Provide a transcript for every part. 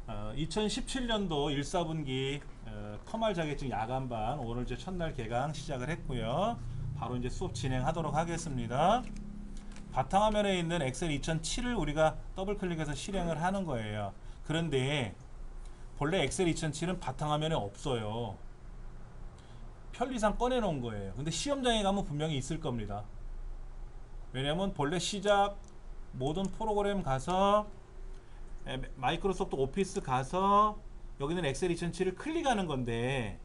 2017년도 1, 4분기 커말 자격증 야간반 오늘 이제 첫날 개강 시작을 했고요. 바로 이제 수업 진행하도록 하겠습니다. 바탕화면에 있는 엑셀 2007을 우리가 더블 클릭해서 실행을 하는 거예요. 그런데 본래 엑셀 2007은 바탕화면에 없어요. 편리상 꺼내 놓은 거예요. 근데 시험장에 가면 분명히 있을 겁니다. 왜냐면 본래 시작 모든 프로그램 가서 마이크로소프트 오피스 가서 여기는 엑셀 2007을 클릭하는 건데,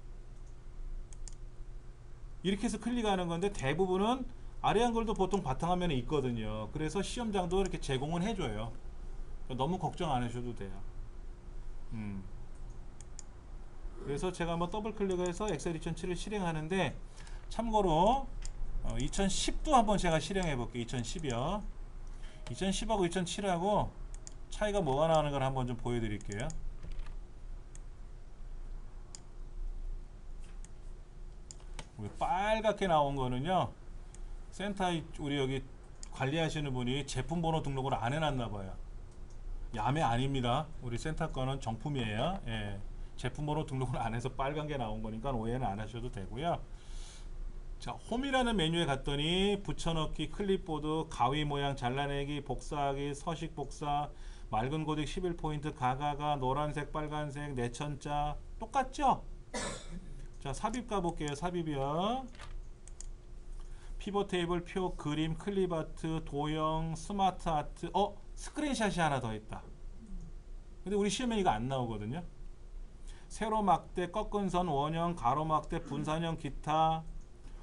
이렇게 해서 클릭하는 건데 대부분은 아래 한글도 보통 바탕화면에 있거든요. 그래서 시험장도 이렇게 제공은 해줘요. 너무 걱정 안 하셔도 돼요. 그래서 제가 한번 더블 클릭해서 엑셀 2007을 실행하는데, 참고로 2010도 한번 제가 실행해 볼게요. 2010이요. 2010하고 2007하고 차이가 뭐가 나는 걸 한번 좀 보여드릴게요. 빨갛게 나온 거는요, 센터에 우리 여기 관리하시는 분이 제품 번호 등록을 안 해놨나 봐요. 야매 아닙니다. 우리 센터 거는 정품이에요. 예. 제품 번호 등록을 안 해서 빨간 게 나온 거니까 오해는 안 하셔도 되고요. 자, 홈이라는 메뉴에 갔더니 붙여넣기, 클립보드, 가위 모양 잘라내기, 복사하기, 서식 복사, 맑은 고딕 11포인트, 가가가, 노란색, 빨간색, 내천자 똑같죠? 자, 삽입 가볼게요. 삽입이요. 피벗 테이블, 표, 그림, 클립 아트, 도형, 스마트 아트. 스크린샷이 하나 더 있다. 근데 우리 시험에 이거 안 나오거든요. 세로 막대, 꺾은 선, 원형, 가로 막대, 분산형, 기타,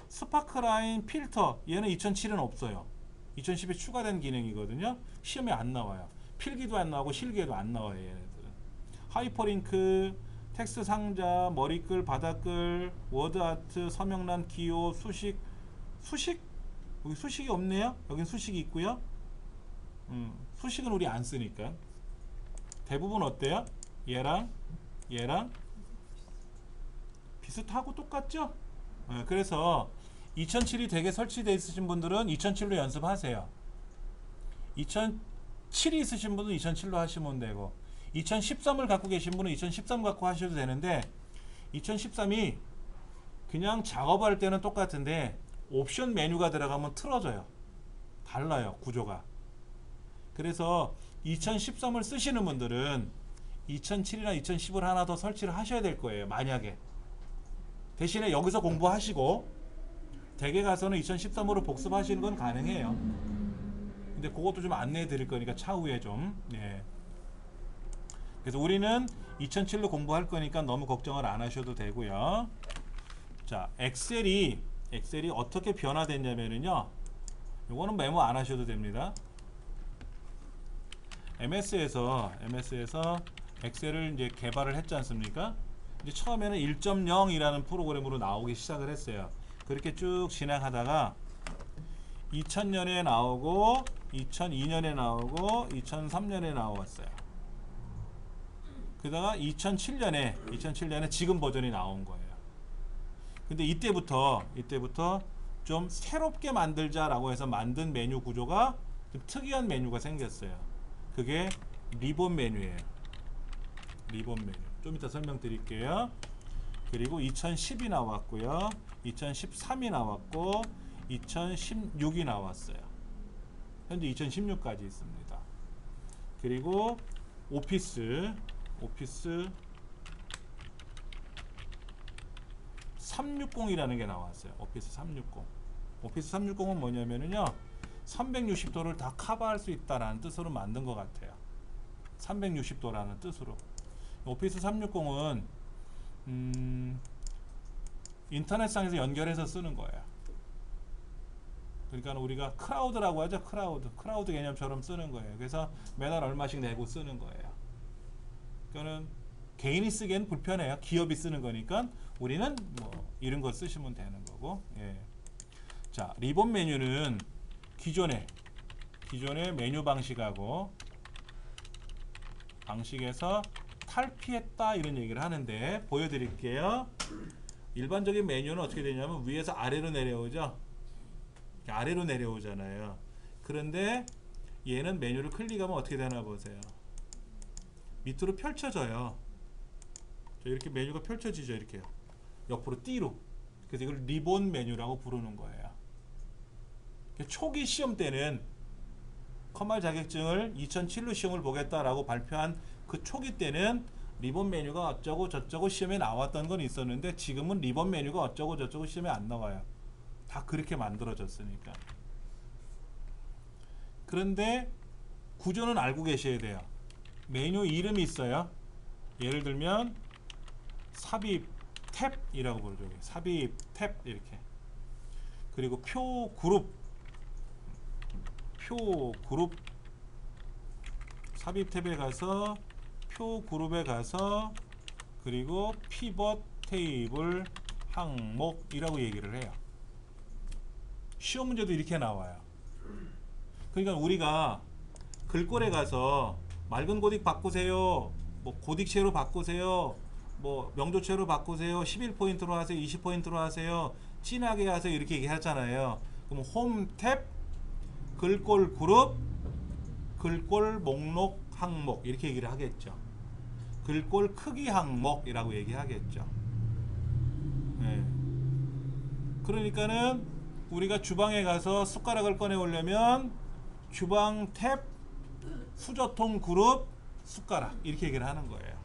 스파크라인, 필터. 얘는 2007은 없어요. 2010에 추가된 기능이거든요. 시험에 안 나와요. 필기도 안 나오고 실기에도 안 나와요. 얘네들은. 하이퍼링크, 텍스트 상자, 머리글, 바닥글, 워드 아트, 서명란, 기호, 수식. 여기 수식이 없네요. 여긴 수식이 있고요. 수식은 우리 안 쓰니까. 대부분 어때요? 얘랑 비슷하고 똑같죠? 그래서 2007이 되게 설치되어 있으신 분들은 2007로 연습하세요. 2007이 있으신 분은 2007로 하시면 되고, 2013을 갖고 계신 분은 2013 갖고 하셔도 되는데, 2013이 그냥 작업할 때는 똑같은데 옵션 메뉴가 들어가면 틀어져요. 달라요, 구조가. 그래서 2013을 쓰시는 분들은 2007이나 2010을 하나 더 설치를 하셔야 될 거예요. 만약에 대신에 여기서 공부하시고 댁에 가서는 2013으로 복습하시는 건 가능해요. 근데 그것도 좀 안내해 드릴 거니까 차후에 좀. 예. 그래서 우리는 2007로 공부할 거니까 너무 걱정을 안 하셔도 되고요. 자, 엑셀이 어떻게 변화됐냐면요, 이거는 메모 안 하셔도 됩니다. MS에서 엑셀을 이제 개발을 했지 않습니까? 이제 처음에는 1.0이라는 프로그램으로 나오기 시작을 했어요. 그렇게 쭉 진행하다가 2000년에 나오고 2002년에 나오고 2003년에 나왔어요. 그러다가 2007년에 지금 버전이 나온 거예요. 근데 이때부터 좀 새롭게 만들자라고 해서 만든 메뉴 구조가 좀 특이한 메뉴가 생겼어요. 그게 리본 메뉴예요. 리본 메뉴. 좀 이따 설명드릴게요. 그리고 2010이 나왔고요. 2013이 나왔고 2016이 나왔어요. 현재 2016까지 있습니다. 그리고 오피스 360이라는 게 나왔어요. 오피스 360. 오피스 360은 뭐냐면요, 360도를 다 커버할 수 있다라는 뜻으로 만든 것 같아요. 360도라는 뜻으로. 오피스 360은 인터넷상에서 연결해서 쓰는 거예요. 그러니까 우리가 크라우드라고 하죠. 크라우드 개념처럼 쓰는 거예요. 그래서 매달 얼마씩 내고 쓰는 거예요. 그러니까는 개인이 쓰기엔 불편해요. 기업이 쓰는 거니까 우리는 뭐 이런 거 쓰시면 되는 거고. 예. 자, 리본 메뉴는 기존의 메뉴 방식에서 탈피했다 이런 얘기를 하는데, 보여드릴게요. 일반적인 메뉴는 어떻게 되냐면 위에서 아래로 내려오죠. 아래로 내려오잖아요. 그런데 얘는 메뉴를 클릭하면 어떻게 되나 보세요. 밑으로 펼쳐져요. 이렇게 메뉴가 펼쳐지죠. 이렇게 옆으로 D로. 그래서 이걸 리본 메뉴라고 부르는 거예요. 초기 시험 때는 컴활 자격증을 2007로 시험을 보겠다라고 발표한 그 초기 때는 리본 메뉴가 어쩌고 저쩌고 시험에 나왔던 건 있었는데 지금은 리본 메뉴가 어쩌고 저쩌고 시험에 안 나와요. 다 그렇게 만들어졌으니까. 그런데 구조는 알고 계셔야 돼요. 메뉴 이름이 있어요. 예를 들면 삽입 탭이라고 부르죠. 삽입 탭 이렇게. 그리고 표 그룹 삽입 탭에 가서 표 그룹에 가서 그리고 피벗 테이블 항목이라고 얘기를 해요. 시험 문제도 이렇게 나와요. 그러니까 우리가 글꼴에 가서 맑은 고딕 바꾸세요, 뭐 고딕체로 바꾸세요, 뭐 명조체로 바꾸세요, 11포인트로 하세요, 20포인트로 하세요, 진하게 하세요 이렇게 얘기하잖아요. 그럼 홈 탭, 글꼴 그룹, 글꼴 목록 항목 이렇게 얘기를 하겠죠. 글꼴 크기 항목이라고 얘기하겠죠. 네. 그러니까는 우리가 주방에 가서 숟가락을 꺼내 오려면 주방 탭, 수저통 그룹, 숟가락 이렇게 얘기를 하는 거예요.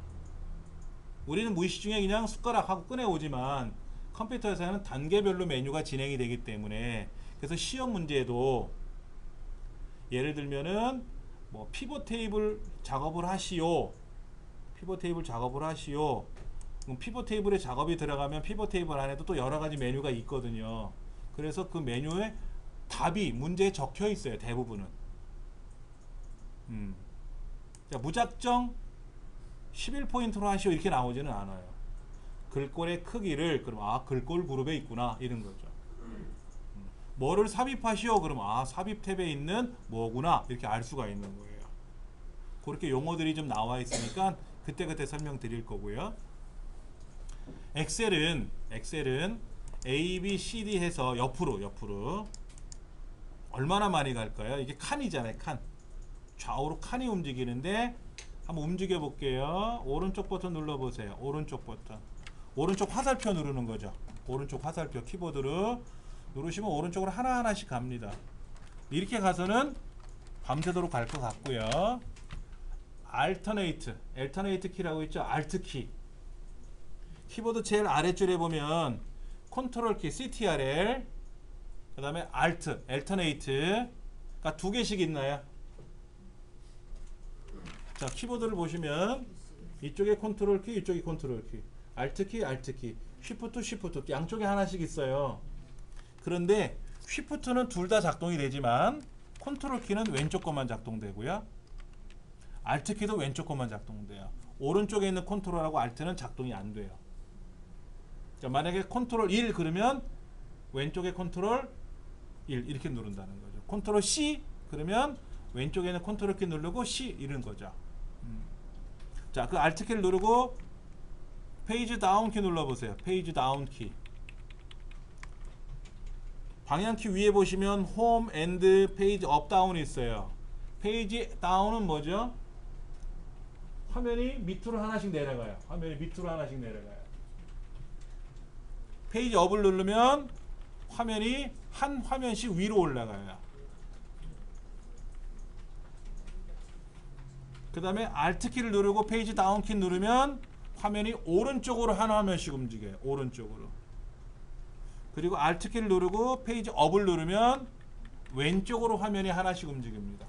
우리는 무의식 중에 그냥 숟가락하고 꺼내 오지만 컴퓨터에서는 단계별로 메뉴가 진행이 되기 때문에 그래서 시험 문제도 예를 들면은 뭐 피벗 테이블 작업을 하시오. 피벗 테이블 작업을 하시오. 그럼 피벗 테이블에 작업이 들어가면 피벗 테이블 안에도 또 여러 가지 메뉴가 있거든요. 그래서 그 메뉴에 답이 문제에 적혀 있어요. 대부분은. 자, 무작정 11포인트로 하시오 이렇게 나오지는 않아요. 글꼴의 크기를 그럼 글꼴 그룹에 있구나 이런 거죠. 뭐를 삽입하시오 그럼 삽입 탭에 있는 뭐구나 이렇게 알 수가 있는 거예요. 그렇게 용어들이 좀 나와 있으니까 그때그때 설명드릴 거고요. 엑셀은 A, B, C, D 해서 옆으로 얼마나 많이 갈까요? 이게 칸이잖아요. 칸. 좌우로 칸이 움직이는데 한번 움직여 볼게요. 오른쪽 버튼 눌러보세요. 오른쪽 버튼. 오른쪽 화살표 누르는 거죠. 오른쪽 화살표 키보드로 누르시면 오른쪽으로 하나하나씩 갑니다. 이렇게 가서는 밤새도록 갈 것 같고요. 알터네이트 키라고 있죠. 알트 키. 키보드 제일 아래줄에 보면 컨트롤 키 CTRL 그 다음에 알터네이트가 두 개씩 있나요? 자, 키보드를 보시면 이쪽에 컨트롤 키, 이쪽에 컨트롤 키, 알트 키, 쉬프트 양쪽에 하나씩 있어요. 그런데 쉬프트는 둘 다 작동이 되지만 컨트롤 키는 왼쪽 것만 작동되고요. 알트 키도 왼쪽 것만 작동돼요. 오른쪽에 있는 컨트롤하고 알트는 작동이 안 돼요. 자, 만약에 컨트롤 1 그러면 왼쪽에 컨트롤 1 이렇게 누른다는 거죠. 컨트롤 C 그러면 왼쪽에 있는 컨트롤 키 누르고 C 이런 거죠. 자, 그 알트 키를 누르고 페이지 다운 키 눌러보세요. 페이지 다운 키. 방향키 위에 보시면 홈 앤드 페이지 업 다운이 있어요. 페이지 다운은 뭐죠? 화면이 밑으로 하나씩 내려가요. 페이지 업을 누르면 화면이 한 화면씩 위로 올라가요. 그 다음에 Alt 키를 누르고 페이지 다운 키 누르면 화면이 오른쪽으로 한 화면씩 움직여요. 오른쪽으로. 그리고 Alt 키를 누르고 페이지 업을 누르면 왼쪽으로 화면이 하나씩 움직입니다.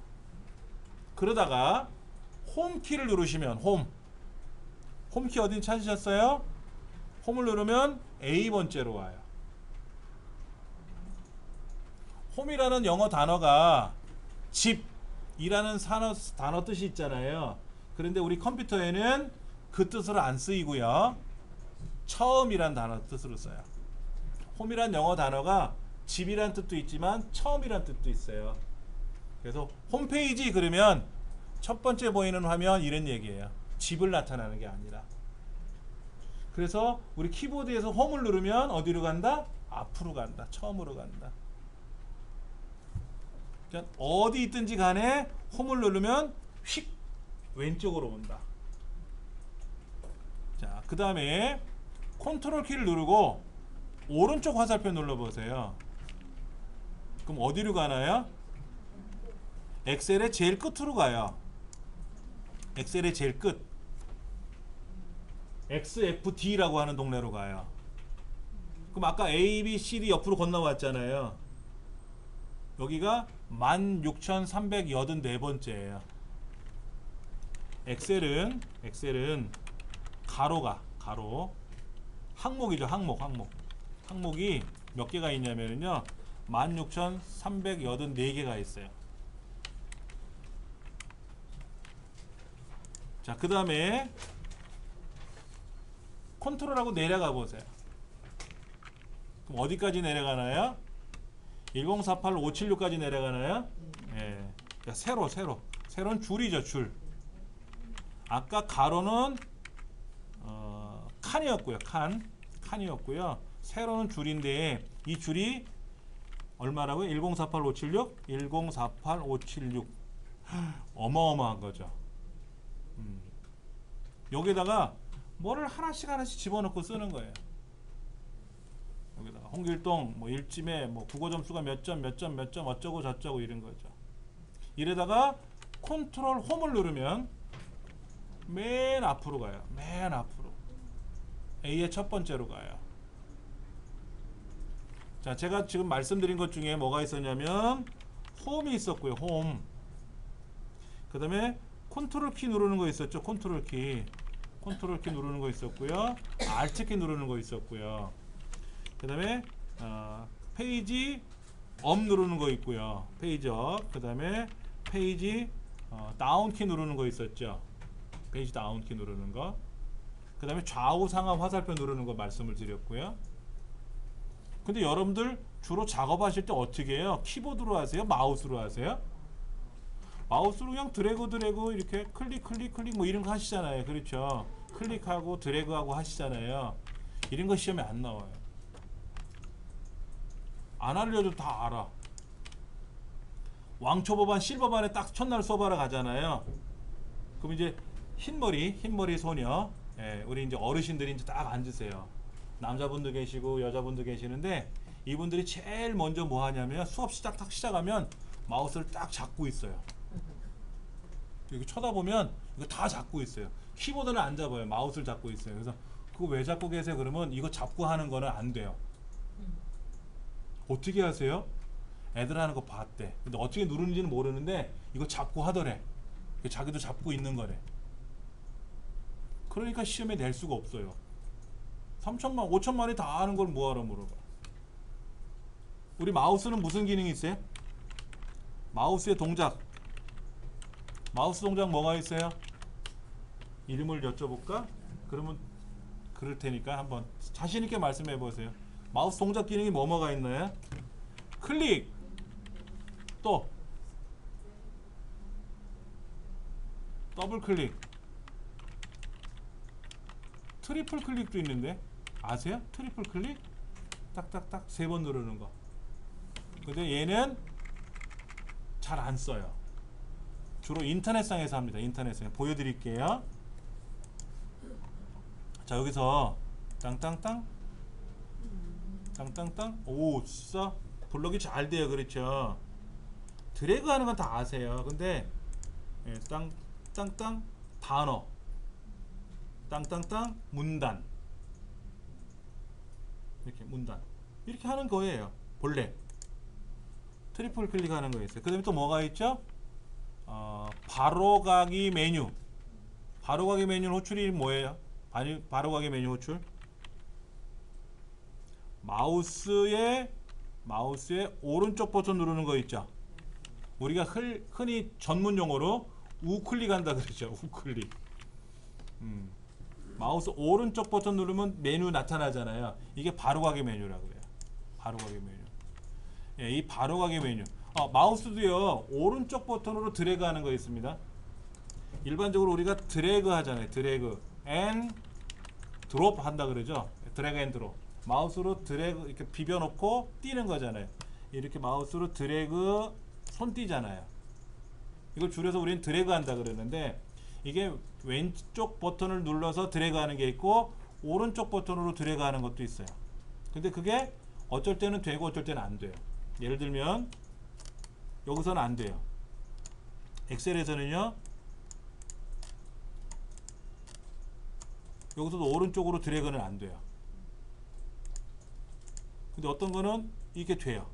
그러다가 홈 키를 누르시면 홈 키 어디 찾으셨어요? 홈을 누르면 A번째로 와요. 홈이라는 영어 단어가 집이라는 단어 뜻이 있잖아요. 그런데 우리 컴퓨터에는 그 뜻으로 안 쓰이고요. 처음이란 단어 뜻으로 써요. 홈이란 영어 단어가 집이란 뜻도 있지만 처음이란 뜻도 있어요. 그래서 홈페이지 그러면 첫 번째 보이는 화면 이런 얘기예요. 집을 나타나는 게 아니라. 그래서 우리 키보드에서 홈을 누르면 어디로 간다? 앞으로 간다. 처음으로 간다. 그러니까 어디 있든지 간에 홈을 누르면 휙 왼쪽으로 온다. 그 다음에 컨트롤 키를 누르고 오른쪽 화살표 눌러보세요. 그럼 어디로 가나요? 엑셀의 제일 끝으로 가요. 엑셀의 제일 끝. XFD라고 하는 동네로 가요. 그럼 아까 A, B, C, D 옆으로 건너왔잖아요. 여기가 16,384번째예요. 엑셀은 가로 항목이죠. 항목이 몇 개가 있냐면요 16,384개가 있어요. 자, 그 다음에 컨트롤하고 내려가 보세요. 그럼 어디까지 내려가나요? 1048576까지 내려가나요? 예. 세로는 줄이죠. 줄. 아까 가로는 칸이었고요. 칸이었고요. 세로는 줄인데 이 줄이 얼마라고요? 1048576? 1048576. 어마어마한 거죠. 여기다가 뭐를 하나씩 집어넣고 쓰는 거예요. 여기다가 홍길동 뭐 일침에 뭐 국어 점수가 몇 점 어쩌고 저쩌고 이런 거죠. 이래다가 컨트롤 홈을 누르면 맨 앞으로 가요. 맨 앞으로. A의 첫 번째로 가요. 자, 제가 지금 말씀드린 것 중에 뭐가 있었냐면 홈이 있었고요. 홈. 그 다음에 컨트롤 키 누르는 거 있었죠. 컨트롤 키 누르는 거 있었고요. Alt 키 누르는 거 있었고요. 그 다음에 페이지 업 누르는 거 있고요. 페이지 업. 그 다음에 페이지 다운 키 누르는 거 있었죠. 페이지 다운 키 누르는 거. 그 다음에 좌우 상하 화살표 누르는 거 말씀을 드렸고요. 근데 여러분들 주로 작업하실 때 어떻게 해요? 키보드로 하세요? 마우스로 하세요? 마우스로 그냥 드래그 이렇게 클릭 뭐 이런 거 하시잖아요. 그렇죠? 클릭하고 드래그하고 하시잖아요. 이런 거 시험에 안 나와요. 안 알려도 다 알아. 왕초보반 실버반에 딱 첫날 수업하러 가잖아요. 그럼 이제 흰머리 소녀, 예, 우리 이제 어르신들이 이제 딱 앉으세요. 남자분도 계시고 여자분도 계시는데 이분들이 제일 먼저 뭐 하냐면 수업 시작하면 마우스를 딱 잡고 있어요. 이렇게 쳐다보면 이거 다 잡고 있어요. 키보드는 안 잡아요. 마우스를 잡고 있어요. 그래서 그거 왜 잡고 계세요? 그러면 이거 잡고 하는 거는 안 돼요. 어떻게 하세요? 애들 하는 거 봤대. 근데 어떻게 누르는지는 모르는데 이거 잡고 하더래. 자기도 잡고 있는 거래. 그러니까 시험에 낼 수가 없어요. 3천만, 5천만이 다 아는 걸 뭐하러 물어봐. 우리 마우스는 무슨 기능이 있어요? 마우스의 동작. 마우스 동작 뭐가 있어요? 이름을 여쭤볼까? 그러면 그럴 테니까 한번 자신 있게 말씀해 보세요. 마우스 동작 기능이 뭐가 있나요? 클릭, 또 더블 클릭, 트리플 클릭도 있는데 아세요? 트리플 클릭 딱딱딱 3번 누르는 거. 근데 얘는 잘 안 써요. 주로 인터넷상에서 합니다. 인터넷상에 보여드릴게요. 자, 여기서 땅땅땅 오, 진짜 블록이 잘 돼요. 그렇죠? 드래그 하는 건 다 아세요. 근데 예, 땅땅땅 단어, 땅땅땅 문단, 이렇게 문단 이렇게 하는 거예요. 본래 트리플 클릭하는 거 있어요. 그 다음에 또 뭐가 있죠? 바로가기 메뉴. 바로가기 메뉴 호출이 뭐예요? 바로가기 메뉴 호출. 마우스의 오른쪽 버튼 누르는 거 있죠. 우리가 흔히 전문 용어로 우클릭한다 그러죠. 우클릭. 마우스 오른쪽 버튼 누르면 메뉴 나타나잖아요. 이게 바로가기 메뉴라고 그래요. 바로가기 메뉴. 예, 이 바로가기 메뉴. 마우스도요. 오른쪽 버튼으로 드래그 하는 거 있습니다. 일반적으로 우리가 드래그 하잖아요. 드래그 앤 드롭 한다 그러죠. 드래그 앤 드롭. 마우스로 드래그 이렇게 비벼 놓고 띄는 거잖아요. 이렇게 마우스로 드래그 손 띄잖아요. 이걸 줄여서 우리는 드래그 한다 그러는데 이게 왼쪽 버튼을 눌러서 드래그하는 게 있고 오른쪽 버튼으로 드래그하는 것도 있어요. 근데 그게 어쩔 때는 되고 어쩔 때는 안 돼요. 예를 들면 여기서는 안 돼요. 엑셀에서는요. 여기서도 오른쪽으로 드래그는 안 돼요. 근데 어떤 거는 이게 돼요.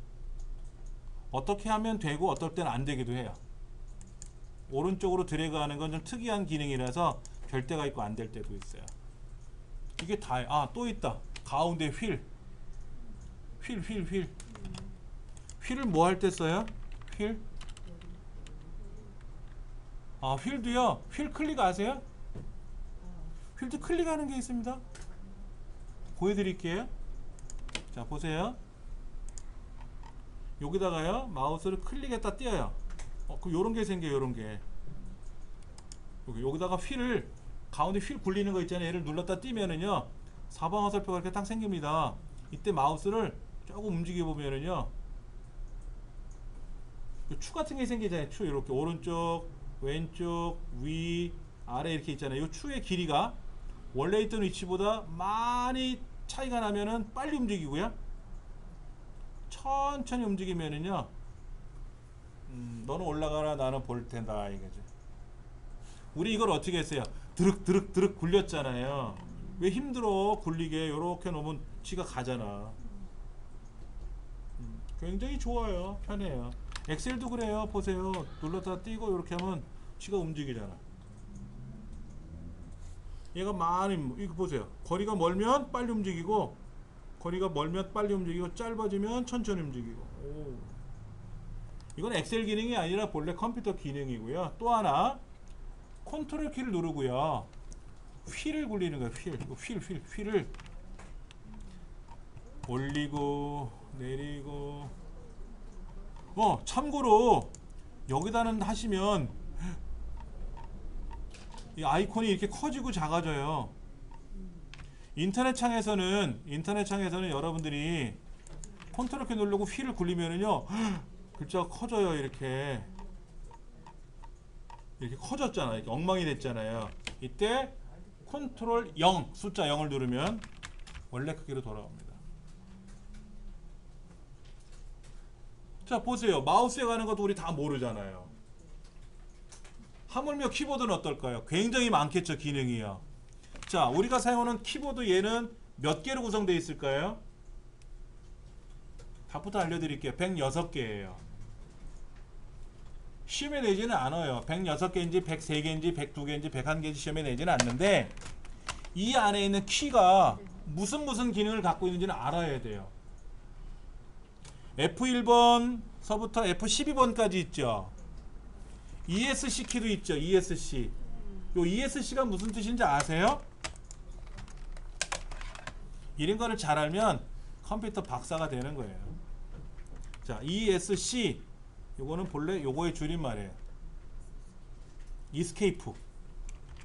어떻게 하면 되고 어떨 때는 안 되기도 해요. 오른쪽으로 드래그하는 건 좀 특이한 기능이라서 될 때가 있고 안 될 때도 있어요. 이게 다예요. 아, 또 있다. 가운데 휠. 휠을 뭐 할 때 써요? 휠? 아, 휠도요. 휠 클릭 아세요? 휠도 클릭하는 게 있습니다. 보여드릴게요. 자, 보세요. 여기다가요 마우스를 클릭했다 띄어요. 그럼 요런 게 생겨요. 요런 게 여기다가 휠을 가운데 휠 굴리는 거 있잖아요. 얘를 눌렀다 띄면은요 4번 화살표가 이렇게 딱 생깁니다. 이때 마우스를 조금 움직여 보면은요 추 같은 게 생기잖아요. 추 이렇게 오른쪽 왼쪽 위 아래 이렇게 있잖아요. 이 추의 길이가 원래 있던 위치보다 많이 차이가 나면은 빨리 움직이고요. 천천히 움직이면은요 너는 올라가라 나는 볼 텐다 이거죠. 우리 이걸 어떻게 했어요? 드륵 굴렸잖아요. 왜 힘들어 굴리게. 요렇게 놓으면 지가 가잖아. 굉장히 좋아요. 편해요. 엑셀도 그래요. 보세요. 눌렀다 띄고 이렇게 하면 지가 움직이잖아. 얘가 많이 이거 보세요. 거리가 멀면 빨리 움직이고 거리가 멀면 빨리 움직이고 짧아지면 천천히 움직이고. 오. 이건 엑셀 기능이 아니라 본래 컴퓨터 기능이고요. 또 하나 컨트롤 키를 누르고요. 휠을 굴리는 거예요. 휠을 올리고 내리고. 참고로 여기다는 하시면 이 아이콘이 이렇게 커지고 작아져요. 인터넷 창에서는 여러분들이 컨트롤 키 누르고 휠을 굴리면은요 글자가 커져요. 이렇게 커졌잖아요. 이렇게 엉망이 됐잖아요. 이때 컨트롤 0 숫자 0을 누르면 원래 크기로 돌아옵니다. 자, 보세요. 마우스에 가는 것도 우리 다 모르잖아요. 하물며 키보드는 어떨까요? 굉장히 많겠죠. 기능이요. 자, 우리가 사용하는 키보드 얘는 몇 개로 구성되어 있을까요? 답부터 알려드릴게요. 106개예요. 시험에 내지는 않아요. 106개인지 103개인지 102개인지 101개인지 시험에 내지는 않는데 이 안에 있는 키가 무슨 기능을 갖고 있는지는 알아야 돼요. F1번서부터 F12번까지 있죠. ESC 키도 있죠. ESC. 요 ESC가 무슨 뜻인지 아세요? 이런 거를 잘 알면 컴퓨터 박사가 되는 거예요. 자, ESC 요거는 본래 요거의 줄임말이에요. 이스케이프.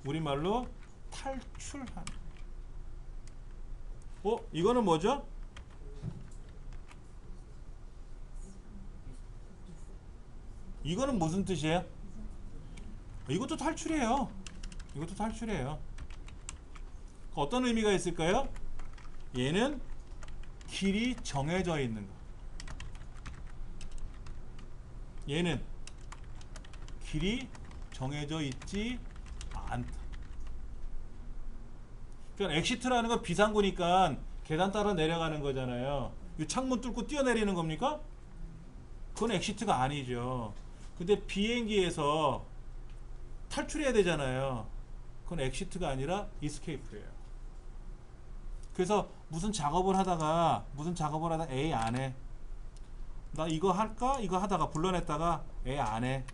우리말로 탈출하는. 이거는 뭐죠? 이거는 무슨 뜻이에요? 이것도 탈출이에요. 이것도 탈출이에요. 어떤 의미가 있을까요? 얘는 길이 정해져 있는 거. 얘는 길이 정해져 있지 않다. 그러니까 엑시트라는 건 비상구니까 계단 따라 내려가는 거잖아요. 이 창문 뚫고 뛰어내리는 겁니까? 그건 엑시트가 아니죠. 근데 비행기에서 탈출해야 되잖아요. 그건 엑시트가 아니라 이스케이프예요. 그래서 무슨 작업을 하다가 에이 안 해. 나 이거 할까? 이거 하다가 불러냈다가 에이 안 해.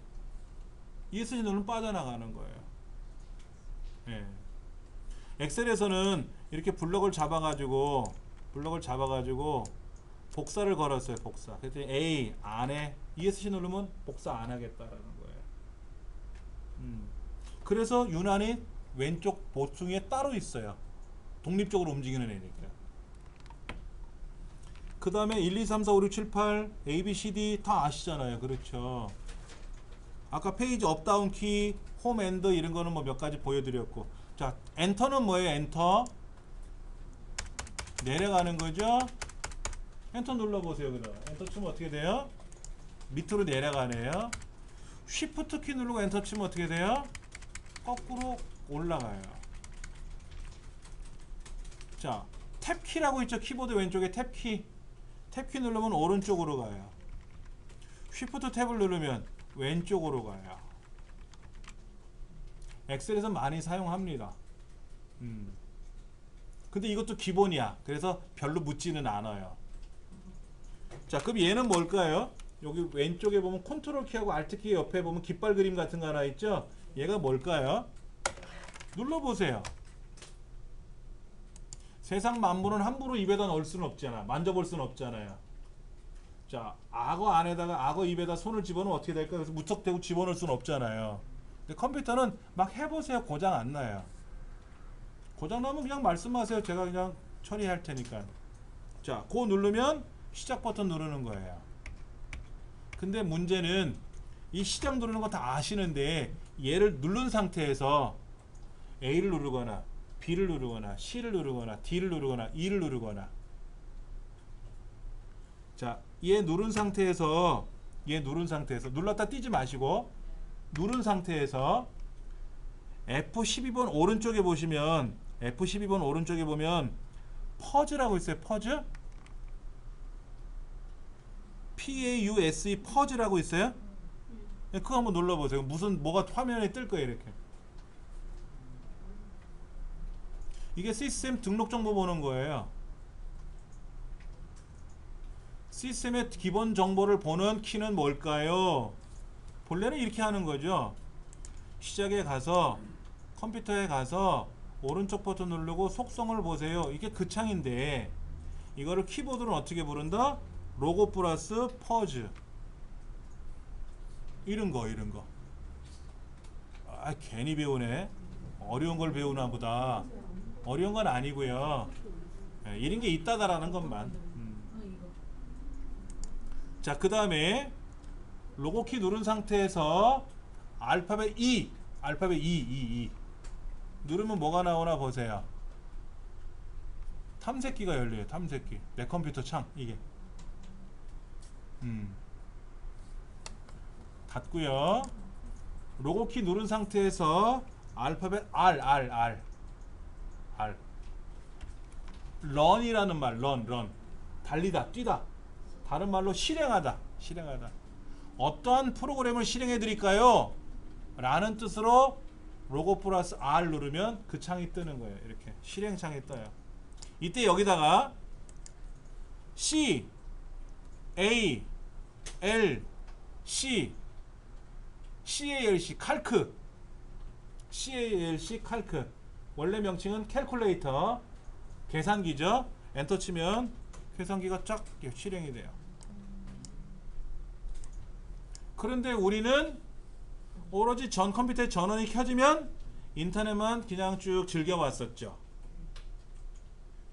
ESC 누르면 빠져나가는 거예요. 예. 엑셀에서는 이렇게 블럭을 잡아가지고 복사를 걸었어요. 복사. 그랬더니 에이 안 해. ESC 누르면 복사 안 하겠다라는 거예요. 그래서 유난히 왼쪽 보충에 따로 있어요. 독립적으로 움직이는 애니까. 그 다음에 1, 2, 3, 4, 5, 6, 7, 8 A, B, C, D 다 아시잖아요. 그렇죠. 아까 페이지 업다운 키, 홈 엔드 이런 거는 뭐 몇 가지 보여드렸고. 자, 엔터는 뭐예요? 엔터. 내려가는 거죠. 엔터 눌러보세요. 그다음 엔터 치면 어떻게 돼요? 밑으로 내려가네요. 쉬프트 키 누르고 엔터 치면 어떻게 돼요? 거꾸로 올라가요. 자, 탭 키라고 있죠. 키보드 왼쪽에 탭 키. 탭 키 누르면 오른쪽으로 가요. 쉬프트 탭을 누르면 왼쪽으로 가요. 엑셀에서 많이 사용합니다. 근데 이것도 기본이야. 그래서 별로 묻지는 않아요. 자, 그럼 얘는 뭘까요? 여기 왼쪽에 보면 컨트롤 키하고 알트 키 옆에 보면 깃발 그림 같은 거 하나 있죠? 얘가 뭘까요? 눌러보세요. 세상 만물은 함부로 입에다 넣을 수는 없잖아. 만져볼 수는 없잖아요. 자, 악어 입에다 손을 집어넣으면 어떻게 될까? 그래서 무턱대고 집어넣을 수는 없잖아요. 근데 컴퓨터는 막 해보세요. 고장 안 나요. 고장 나면 그냥 말씀하세요. 제가 그냥 처리할 테니까. 자, 그거 누르면 시작 버튼 누르는 거예요. 근데 문제는 이 시작 누르는 거 다 아시는데 얘를 누른 상태에서 A를 누르거나 B를 누르거나 C를 누르거나 D를 누르거나 E를 누르거나. 자, 얘 누른 상태에서 눌렀다 띄지 마시고 누른 상태에서 F12번 오른쪽에 보시면 F12번 오른쪽에 보면 퍼즈라고 있어요. 퍼즈? PAUSE 퍼즈라고 있어요. 그거 한번 눌러보세요. 뭐가 화면에 뜰 거예요. 이렇게. 이게 시스템 등록 정보 보는 거예요. 시스템의 기본 정보를 보는 키는 뭘까요? 본래는 이렇게 하는 거죠. 시작에 가서 컴퓨터에 가서 오른쪽 버튼 누르고 속성을 보세요. 이게 그 창인데 이거를 키보드로 어떻게 부른다? 로고 플러스 퍼즈 이런 거. 아, 괜히 배우네. 어려운 걸 배우나 보다. 어려운 건 아니고요. 이런 게 있다라는 것만. 자, 그 다음에 로고 키 누른 상태에서 알파벳 E 누르면 뭐가 나오나 보세요. 탐색기가 열려요. 탐색기. 내 컴퓨터 창 이게. 닫고요. 로고 키 누른 상태에서 알파벳 R run이라는 말, run 달리다, 뛰다. 다른 말로 실행하다. 어떠한 프로그램을 실행해 드릴까요? 라는 뜻으로 로고 플러스 R 누르면 그 창이 뜨는 거예요. 이렇게 실행창이 떠요. 이때 여기다가 C A L C CALC 칼크 원래 명칭은 캘큘레이터 계산기죠. 엔터 치면 계산기가 쫙 실행이 돼요. 그런데 우리는 오로지 전 컴퓨터의 전원이 켜지면 인터넷만 그냥 쭉 즐겨왔었죠.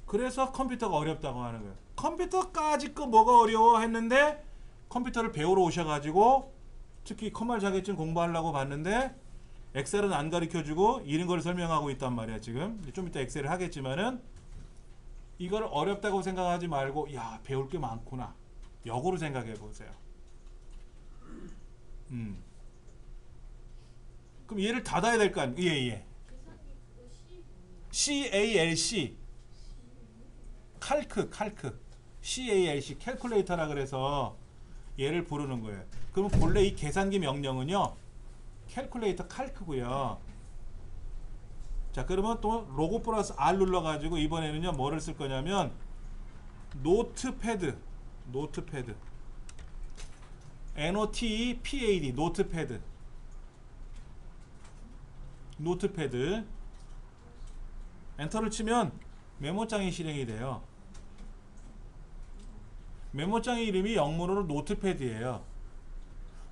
그래서 컴퓨터가 어렵다고 하는 거예요. 컴퓨터까지 거 뭐가 어려워 했는데 컴퓨터를 배우러 오셔가지고 특히 컴활 자격증 공부하려고 봤는데 엑셀은 안 가르쳐주고 이런 걸 설명하고 있단 말이야. 지금 좀 이따 엑셀을 하겠지만은 이걸 어렵다고 생각하지 말고 야, 배울 게 많구나. 역으로 생각해 보세요. 그럼 얘를 닫아야 될 거 아니에요. 예. CALC 칼크 CALC 캘큘레이터라 그래서 얘를 부르는 거예요. 그럼 본래 이 계산기 명령은요 캘큘레이터 칼크고요. 자, 그러면 또 로고 플러스 R 눌러가지고 이번에는요 뭐를 쓸 거냐면 노트패드 NOTPAD 노트패드 엔터를 치면 메모장이 실행이 돼요. 메모장의 이름이 영문으로 노트패드예요.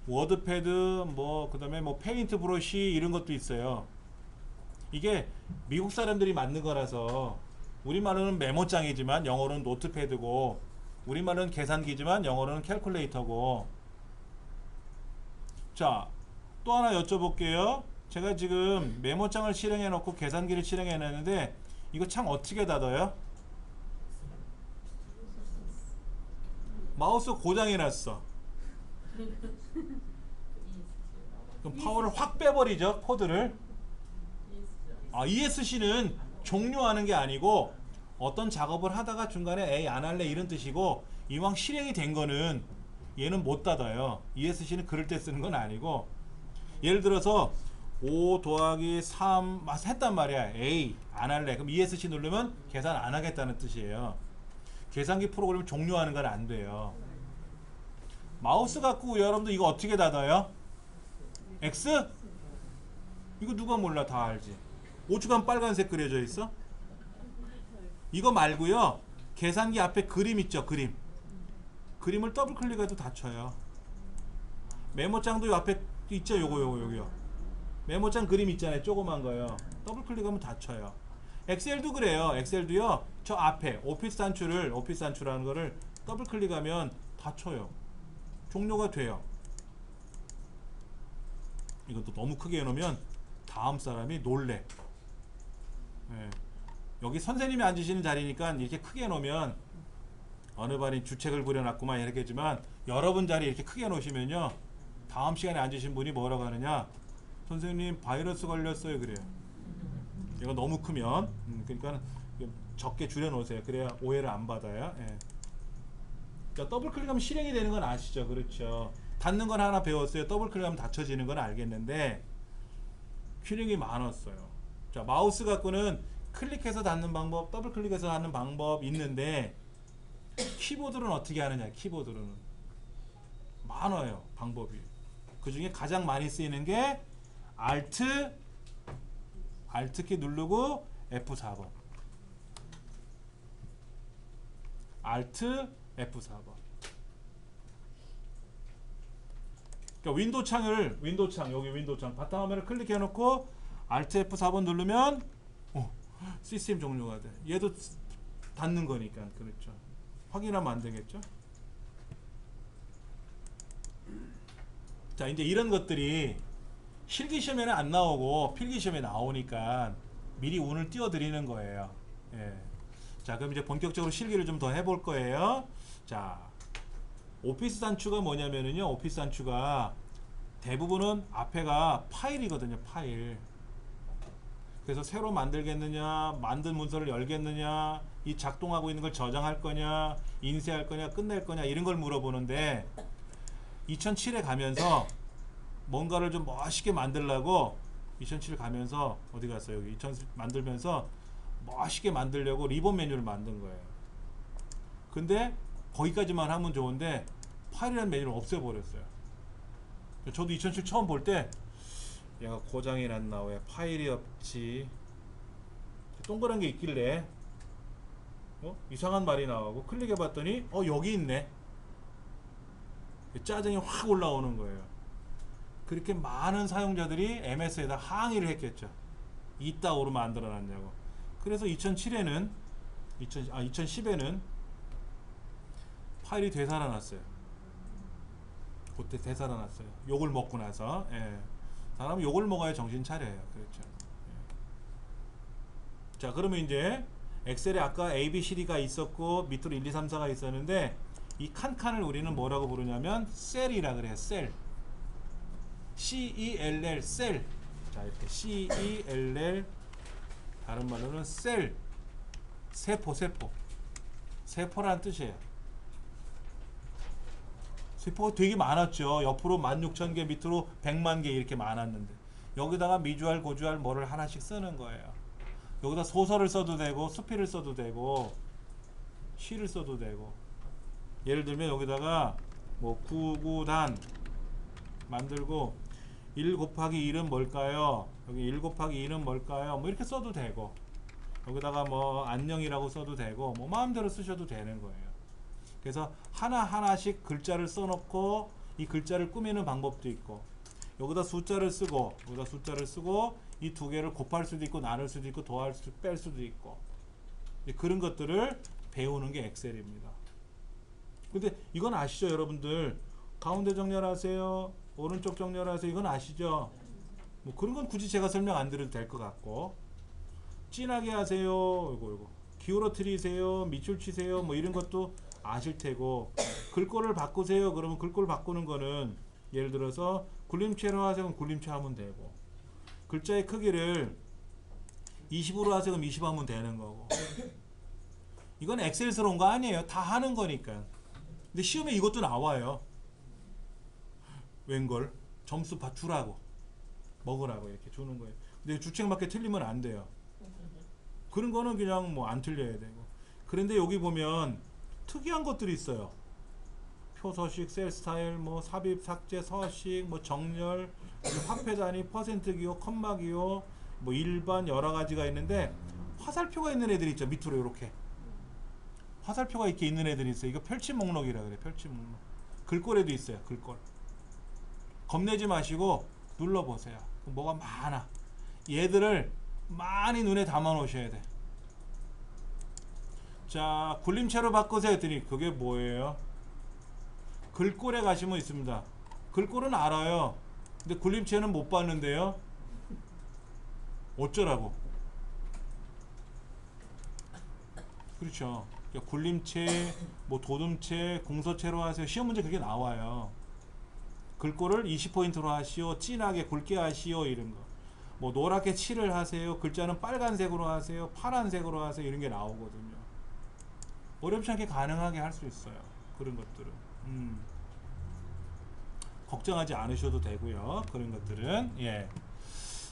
워드패드 그 다음에 페인트 브러쉬 이런 것도 있어요. 이게 미국 사람들이 만든 거라서 우리말로는 메모장이지만 영어로는 노트패드고 우리말로는 계산기지만 영어로는 캘큘레이터고. 자, 또 하나 여쭤볼게요. 제가 지금 메모장을 실행해 놓고 계산기를 실행해 놨는데 이거 창 어떻게 닫아요? 마우스 고장이 났어. 그럼 파워를 확 빼버리죠. 코드를. ESC는 종료하는 게 아니고 어떤 작업을 하다가 중간에 에이 안 할래 이런 뜻이고, 이왕 실행이 된 거는 얘는 못 닫아요. ESC는 그럴 때 쓰는 건 아니고, 예를 들어서 5 더하기 3 했단 말이야. 에이 안 할래. 그럼 ESC 누르면 계산 안 하겠다는 뜻이에요. 계산기 프로그램 종료하는 건 안 돼요. 마우스 갖고 여러분들 이거 어떻게 닫아요? X? 이거 누가 몰라. 다 알지. 오죽하면 빨간색 그려져 있어? 이거 말고요, 계산기 앞에 그림 있죠. 그림을 더블 클릭해도 닫혀요. 메모장도 요 앞에 있죠. 요거요. 메모장 그림 있잖아요. 조그만 거요. 더블 클릭하면 닫혀요. 엑셀도 그래요. 엑셀도요, 저 앞에 오피스 단추라는 거를 더블 클릭하면 닫혀요. 종료가 돼요. 이것도 너무 크게 해놓으면 다음 사람이 놀래. 네. 여기 선생님이 앉으시는 자리니까 이렇게 크게 해놓으면 어느 반이 주책을 부려놨구만 이렇게 하지만, 여러분 자리 이렇게 크게 놓으시면요, 다음 시간에 앉으신 분이 뭐라고 하느냐, 선생님 바이러스 걸렸어요 그래요. 이거 너무 크면 그러니까 적게 줄여놓으세요. 그래야 오해를 안 받아요. 예. 자, 더블 클릭하면 실행이 되는 건 아시죠? 그렇죠. 닫는 건 하나 배웠어요. 더블 클릭하면 닫혀지는 건 알겠는데 퀴링이 많았어요. 자, 마우스 갖고는 클릭해서 닫는 방법, 더블 클릭해서 닫는 방법 있는데, 키보드는 어떻게 하느냐. 키보드로는 많아요 방법이. 그 중에 가장 많이 쓰이는 게 Alt키 누르고 F4번. Alt F4번. 그러니까 윈도우창 여기 윈도우창 바탕화면을 클릭해 놓고 Alt F4번 누르면 시스템 종료가 돼. 얘도 닫는 거니까. 그렇죠. 확인하면 안 되겠죠. 자, 이제 이런 것들이 실기시험에는 안 나오고 필기시험에 나오니까 미리 운을 띄워드리는 거예요. 예. 자, 그럼 이제 본격적으로 실기를 좀 더 해볼 거예요. 자, 오피스 단추가 뭐냐면은요, 오피스 단추가 대부분은 앞에가 파일이거든요. 파일. 그래서 새로 만들겠느냐, 만든 문서를 열겠느냐, 이 작동하고 있는 걸 저장할 거냐, 인쇄할 거냐, 끝낼 거냐, 이런 걸 물어보는데, 2007에 가면서 뭔가를 좀 멋있게 만들려고 2007 가면서 어디 갔어요? 여기 2000 만들면서 멋있게 만들려고 리본 메뉴를 만든 거예요. 근데 거기까지만 하면 좋은데 파일이라는 메뉴를 없애버렸어요. 저도 2007 처음 볼 때 얘가 고장이 났나, 왜 파일이 없지, 동그란 게 있길래 이상한 말이 나오고 클릭해 봤더니 여기 있네. 짜증이 확 올라오는 거예요. 그렇게 많은 사용자들이 MS에다 항의를 했겠죠. 이따오로 만들어 놨냐고. 그래서 2007에는 2010에는 파일이 되살아났어요. 그때 되살아났어요. 욕을 먹고 나서. 예. 사람은 욕을 먹어야 정신 차려요. 그렇죠. 예. 자, 그러면 이제 엑셀에 아까 A, B, C, D가 있었고 밑으로 1, 2, 3, 4가 있었는데, 이 칸칸을 우리는 뭐라고 부르냐면 셀이라 그래요. 셀. C-E-L-L 셀. 자, 이렇게 C-E-L-L, 다른 말로는 셀. 세포라는 뜻이에요. 세포가 되게 많았죠. 옆으로 16,000개, 밑으로 100만 개 이렇게 많았는데, 여기다가 미주알, 고주알 뭐를 하나씩 쓰는 거예요. 여기다 소설을 써도 되고, 수필을 써도 되고, 시를 써도 되고. 예를 들면 여기다가 뭐 구구단 만들고 1 곱하기 1은 뭘까요? 여기 1 곱하기 2는 뭘까요? 뭐 이렇게 써도 되고, 여기다가 뭐 안녕이라고 써도 되고, 뭐 마음대로 쓰셔도 되는 거예요. 그래서 하나하나씩 글자를 써놓고 이 글자를 꾸미는 방법도 있고, 여기다 숫자를 쓰고 이 두 개를 곱할 수도 있고, 나눌 수도 있고, 더할 수도 있고, 뺄 수도 있고, 그런 것들을 배우는 게 엑셀입니다. 근데 이건 아시죠 여러분들? 가운데 정렬하세요, 오른쪽 정렬하세요. 이건 아시죠? 뭐 그런 건 굳이 제가 설명 안 드려도 될 것 같고, 진하게 하세요. 이거 기울어뜨리세요. 밑줄 치세요. 뭐 이런 것도 아실 테고, 글꼴을 바꾸세요. 그러면 글꼴 바꾸는 거는 예를 들어서 굴림체로 하세요. 그럼 굴림체 하면 되고, 글자의 크기를 20으로 하세요. 그럼 20 하면 되는 거고. 이건 엑셀스러운 거 아니에요. 다 하는 거니까. 근데 시험에 이것도 나와요. 웬걸? 점수 주라고, 먹으라고 이렇게 주는 거예요. 근데 주책맞게 틀리면 안 돼요. 그런 거는 그냥 뭐 안 틀려야 되고. 그런데 여기 보면 특이한 것들이 있어요. 표서식, 셀 스타일, 뭐 삽입, 삭제, 서식, 뭐 정렬, 화폐 단위, 퍼센트 기호, 컴마 기호, 뭐 일반 여러 가지가 있는데, 화살표가 있는 애들이 있죠. 밑으로 이렇게 화살표가 이렇게 있는 애들이 있어요. 이거 펼침 목록이라 그래. 펼침 목록. 글꼴에도 있어요. 글꼴. 겁내지 마시고 눌러보세요. 뭐가 많아. 얘들을 많이 눈에 담아 놓으셔야 돼. 자, 굴림체로 바꾸세요 했더니 그게 뭐예요? 글꼴에 가시면 있습니다. 글꼴은 알아요. 근데 굴림체는 못 봤는데요. 어쩌라고? 그렇죠. 굴림체, 뭐 도둠체, 공서체로 하세요. 시험 문제 그게 나와요. 글꼴을 20포인트로 하시오. 진하게 굵게 하시오. 이런 거. 뭐 노랗게 칠을 하세요. 글자는 빨간색으로 하세요. 파란색으로 하세요. 이런 게 나오거든요. 어렵지 않게 가능하게 할 수 있어요. 그런 것들은. 걱정하지 않으셔도 되고요. 그런 것들은. 예.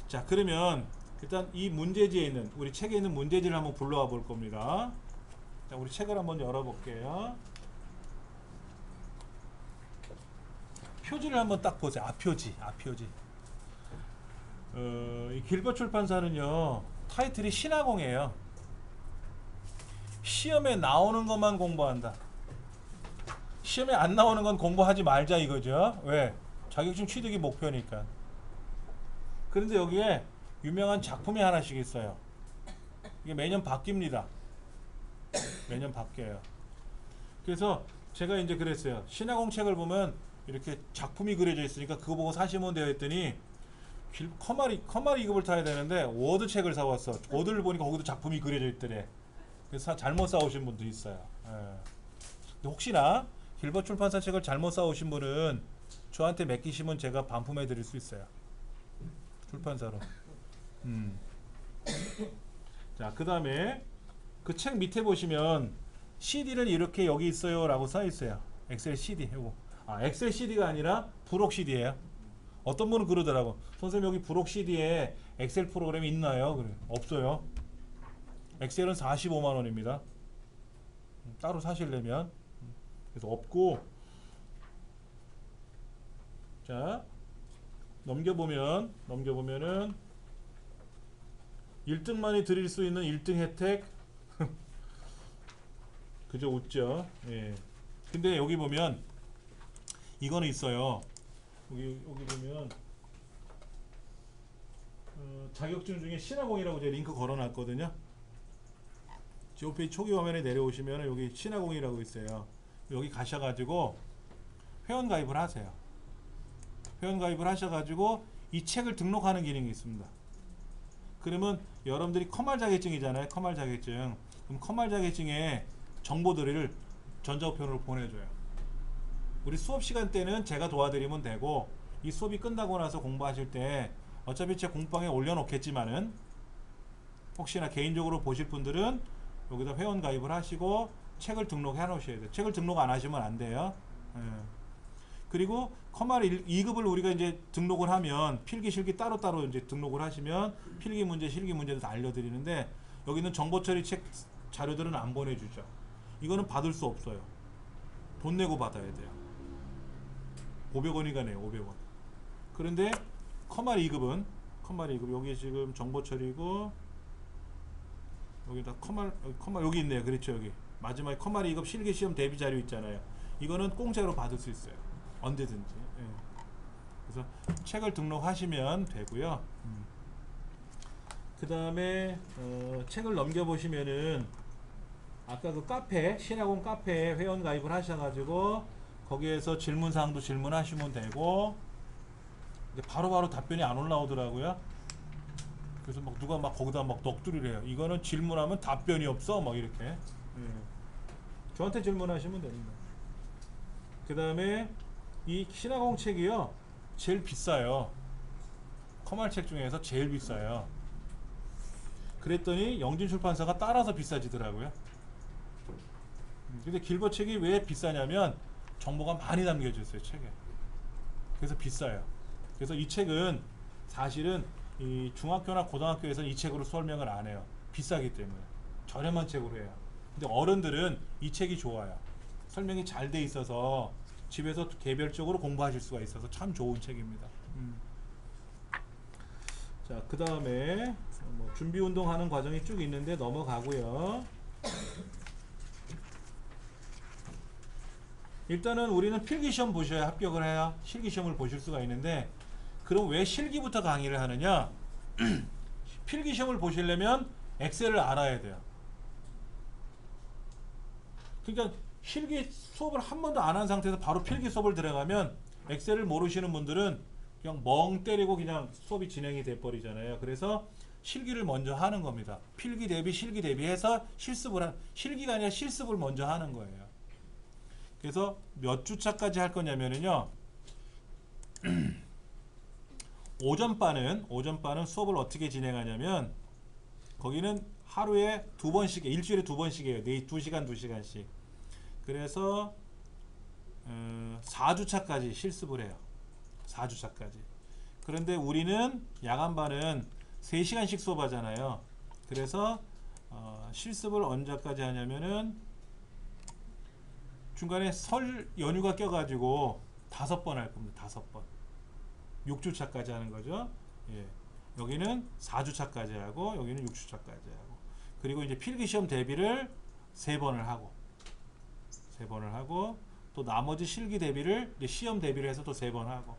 자, 그러면 일단 이 문제지에 있는, 우리 책에 있는 문제지를 한번 불러와 볼 겁니다. 자, 우리 책을 한번 열어볼게요. 표지를 한번 딱 보세요. 앞표지. 이 길벗 출판사는요, 타이틀이 신화공이에요. 시험에 나오는 것만 공부한다. 시험에 안 나오는 건 공부하지 말자 이거죠. 왜? 자격증 취득이 목표니까. 그런데 여기에 유명한 작품이 하나씩 있어요. 이게 매년 바뀝니다. 매년 바뀌어요. 그래서 제가 이제 그랬어요. 신화공 책을 보면 이렇게 작품이 그려져 있으니까 그거 보고 사시면 돼요 했더니, 커마리 2급을 타야 되는데 워드 책을 사왔어. 워드를 보니까 거기도 작품이 그려져 있더래. 그래서 잘못 사오신 분도 있어요. 예. 근데 혹시나 길벗 출판사 책을 잘못 사오신 분은 저한테 맡기시면 제가 반품해 드릴 수 있어요. 출판사로. 자, 그 다음에 그 책 밑에 보시면 CD는 이렇게 여기 있어요 라고 써 있어요. 엑셀 CD. 요거. 엑셀 CD가 아니라 부록 CD예요. 어떤 분은 그러더라고. 선생님 여기 부록 CD에 엑셀 프로그램이 있나요? 그래. 없어요. 엑셀은 45만 원입니다. 따로 사시려면. 그래서 없고. 자, 넘겨보면은 1등만이 드릴 수 있는 1등 혜택. 그저 웃죠. 예. 근데 여기 보면 이거는 있어요. 여기 보면 자격증 중에 신화공이라고 제가 링크 걸어놨거든요. 지오페이 초기 화면에 내려오시면 여기 신화공이라고 있어요. 여기 가셔가지고 회원 가입을 하세요. 회원 가입을 하셔가지고 이 책을 등록하는 기능이 있습니다. 그러면 여러분들이 커말 자격증이잖아요. 커말 자격증. 그럼 커말 자격증에 정보들을 전자우편으로 보내줘요. 우리 수업 시간 때는 제가 도와드리면 되고, 이 수업이 끝나고 나서 공부하실 때 어차피 제 공방에 올려놓겠지만은 혹시나 개인적으로 보실 분들은 여기다 회원 가입을 하시고 책을 등록해 놓으셔야 돼요. 책을 등록 안 하시면 안 돼요. 예. 그리고 커말 2급을 우리가 이제 등록을 하면 필기 실기 따로따로 이제 등록을 하시면 필기 문제 실기 문제도 다 알려드리는데, 여기는 정보 처리 책 자료들은 안 보내주죠. 이거는 받을 수 없어요. 돈 내고 받아야 돼요. 500원이가 네요. 500원. 그런데 커말 2급은 여기 지금 정보 처리고, 여기다 커말 여기 있네요. 그렇죠. 여기 마지막에 커말 2급 실기시험 대비 자료 있잖아요. 이거는 공짜로 받을 수 있어요. 언제든지. 예. 그래서 책을 등록하시면 되고요. 그 다음에 책을 넘겨보시면은 아까 그 카페, 신화공 카페에 회원 가입을 하셔가지고 거기에서 질문사항도 질문하시면 되고, 근데 바로바로 답변이 안 올라오더라고요. 그래서 막 누가 막 거기다 막 넋두리를 해요. 이거는 질문하면 답변이 없어 막 이렇게. 저한테 질문하시면 됩니다. 그 다음에 이 신화공 책이요 제일 비싸요. 커말 책 중에서 제일 비싸요. 그랬더니 영진 출판사가 따라서 비싸지더라고요. 근데 길버 책이 왜 비싸냐면 정보가 많이 담겨져 있어요 책에. 그래서 비싸요. 그래서 이 책은 사실은 이 중학교나 고등학교에서는 이 책으로 설명을 안 해요. 비싸기 때문에 저렴한 책으로 해요. 근데 어른들은 이 책이 좋아요. 설명이 잘 돼 있어서 집에서 개별적으로 공부하실 수가 있어서 참 좋은 책입니다. 자, 그 다음에 뭐 준비 운동하는 과정이 쭉 있는데 넘어가고요. 일단은 우리는 필기시험 보셔야 합격을 해야 실기시험을 보실 수가 있는데, 그럼 왜 실기부터 강의를 하느냐? 필기시험을 보시려면 엑셀을 알아야 돼요. 그러니까 실기 수업을 한 번도 안 한 상태에서 바로 필기 수업을 들어가면 엑셀을 모르시는 분들은 그냥 멍 때리고 그냥 수업이 진행이 돼 버리잖아요. 그래서 실기를 먼저 하는 겁니다. 필기 대비 실기 대비해서 실기가 아니라 실습을 먼저 하는 거예요. 그래서 몇 주차까지 할 거냐면요. 오전반은 수업을 어떻게 진행하냐면, 거기는 하루에 2번씩, 일주일에 2번씩이에요. 2시간씩. 그래서 4주차까지 실습을 해요. 4주차까지. 그런데 우리는 야간반은 3시간씩 수업하잖아요. 그래서 실습을 언제까지 하냐면은 중간에 설 연휴가 껴가지고 5번 할 겁니다. 5번. 6주차까지 하는 거죠. 예. 여기는 4주차까지 하고 여기는 6주차까지 하고, 그리고 이제 필기시험 대비를 3번을 하고 또 나머지 실기 대비를 이제 시험 대비를 해서 또 3번 하고,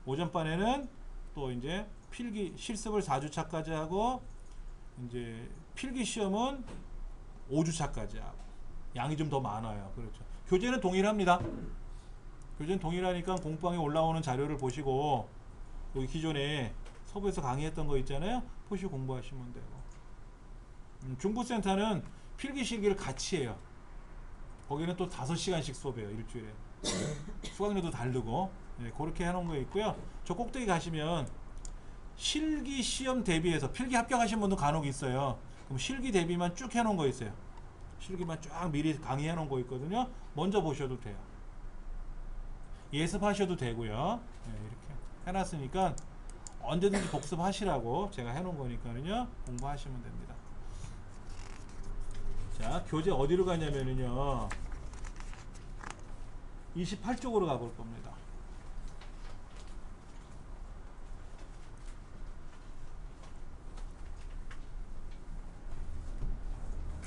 오전반에는 또 이제 필기 실습을 4주차까지 하고 이제 필기시험은 5주차까지 하고, 양이 좀 더 많아요. 그렇죠. 교재는 동일합니다. 교재는 동일하니까 공방에 올라오는 자료를 보시고 여기 기존에 서부에서 강의했던 거 있잖아요. 보시고 공부하시면 되고, 중부센터는 필기 실기를 같이 해요. 거기는 또 5시간씩 수업해요. 일주일에. 수강료도 다르고. 네, 그렇게 해놓은 거 있고요. 저 꼭대기 가시면 실기 시험 대비해서 필기 합격하신 분도 간혹 있어요. 그럼 실기 대비만 쭉 해놓은 거 있어요. 실기만 쫙 미리 강의해 놓은 거 있거든요. 먼저 보셔도 돼요. 예습하셔도 되고요. 네, 이렇게 해놨으니까 언제든지 복습하시라고 제가 해놓은 거니까요. 공부하시면 됩니다. 자, 교재 어디로 가냐면요. 28쪽으로 가볼 겁니다.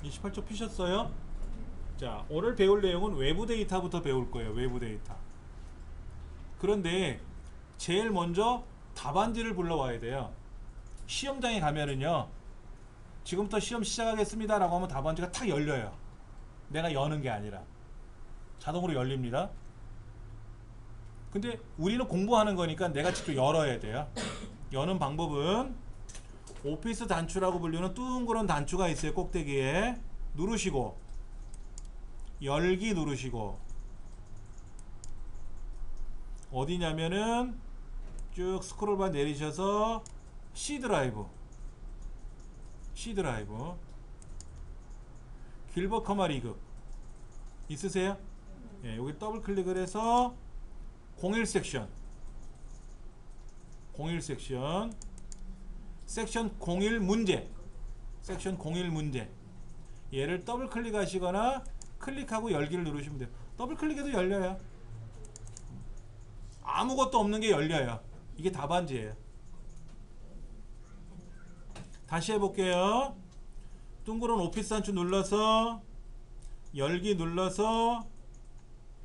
28쪽 피셨어요? 자, 오늘 배울 내용은 외부 데이터부터 배울 거예요. 외부 데이터. 그런데 제일 먼저 답안지를 불러와야 돼요. 시험장에 가면은요, 지금부터 시험 시작하겠습니다 라고 하면 답안지가 탁 열려요. 내가 여는 게 아니라 자동으로 열립니다. 근데 우리는 공부하는 거니까 내가 직접 열어야 돼요. 여는 방법은 오피스 단추라고 불리는 둥그런 단추가 있어요. 꼭대기에 누르시고 열기 누르시고, 어디냐면은 쭉 스크롤바 내리셔서 C 드라이브 길버 커마 리그 있으세요? 예, 여기 더블 클릭을 해서 01 섹션 섹션 01 문제 얘를 더블 클릭하시거나 클릭하고 열기를 누르시면 돼요. 더블 클릭해도 열려요. 아무것도 없는 게 열려요. 이게 답안지예요. 다시 해볼게요. 둥그런 오피스 단추 눌러서 열기 눌러서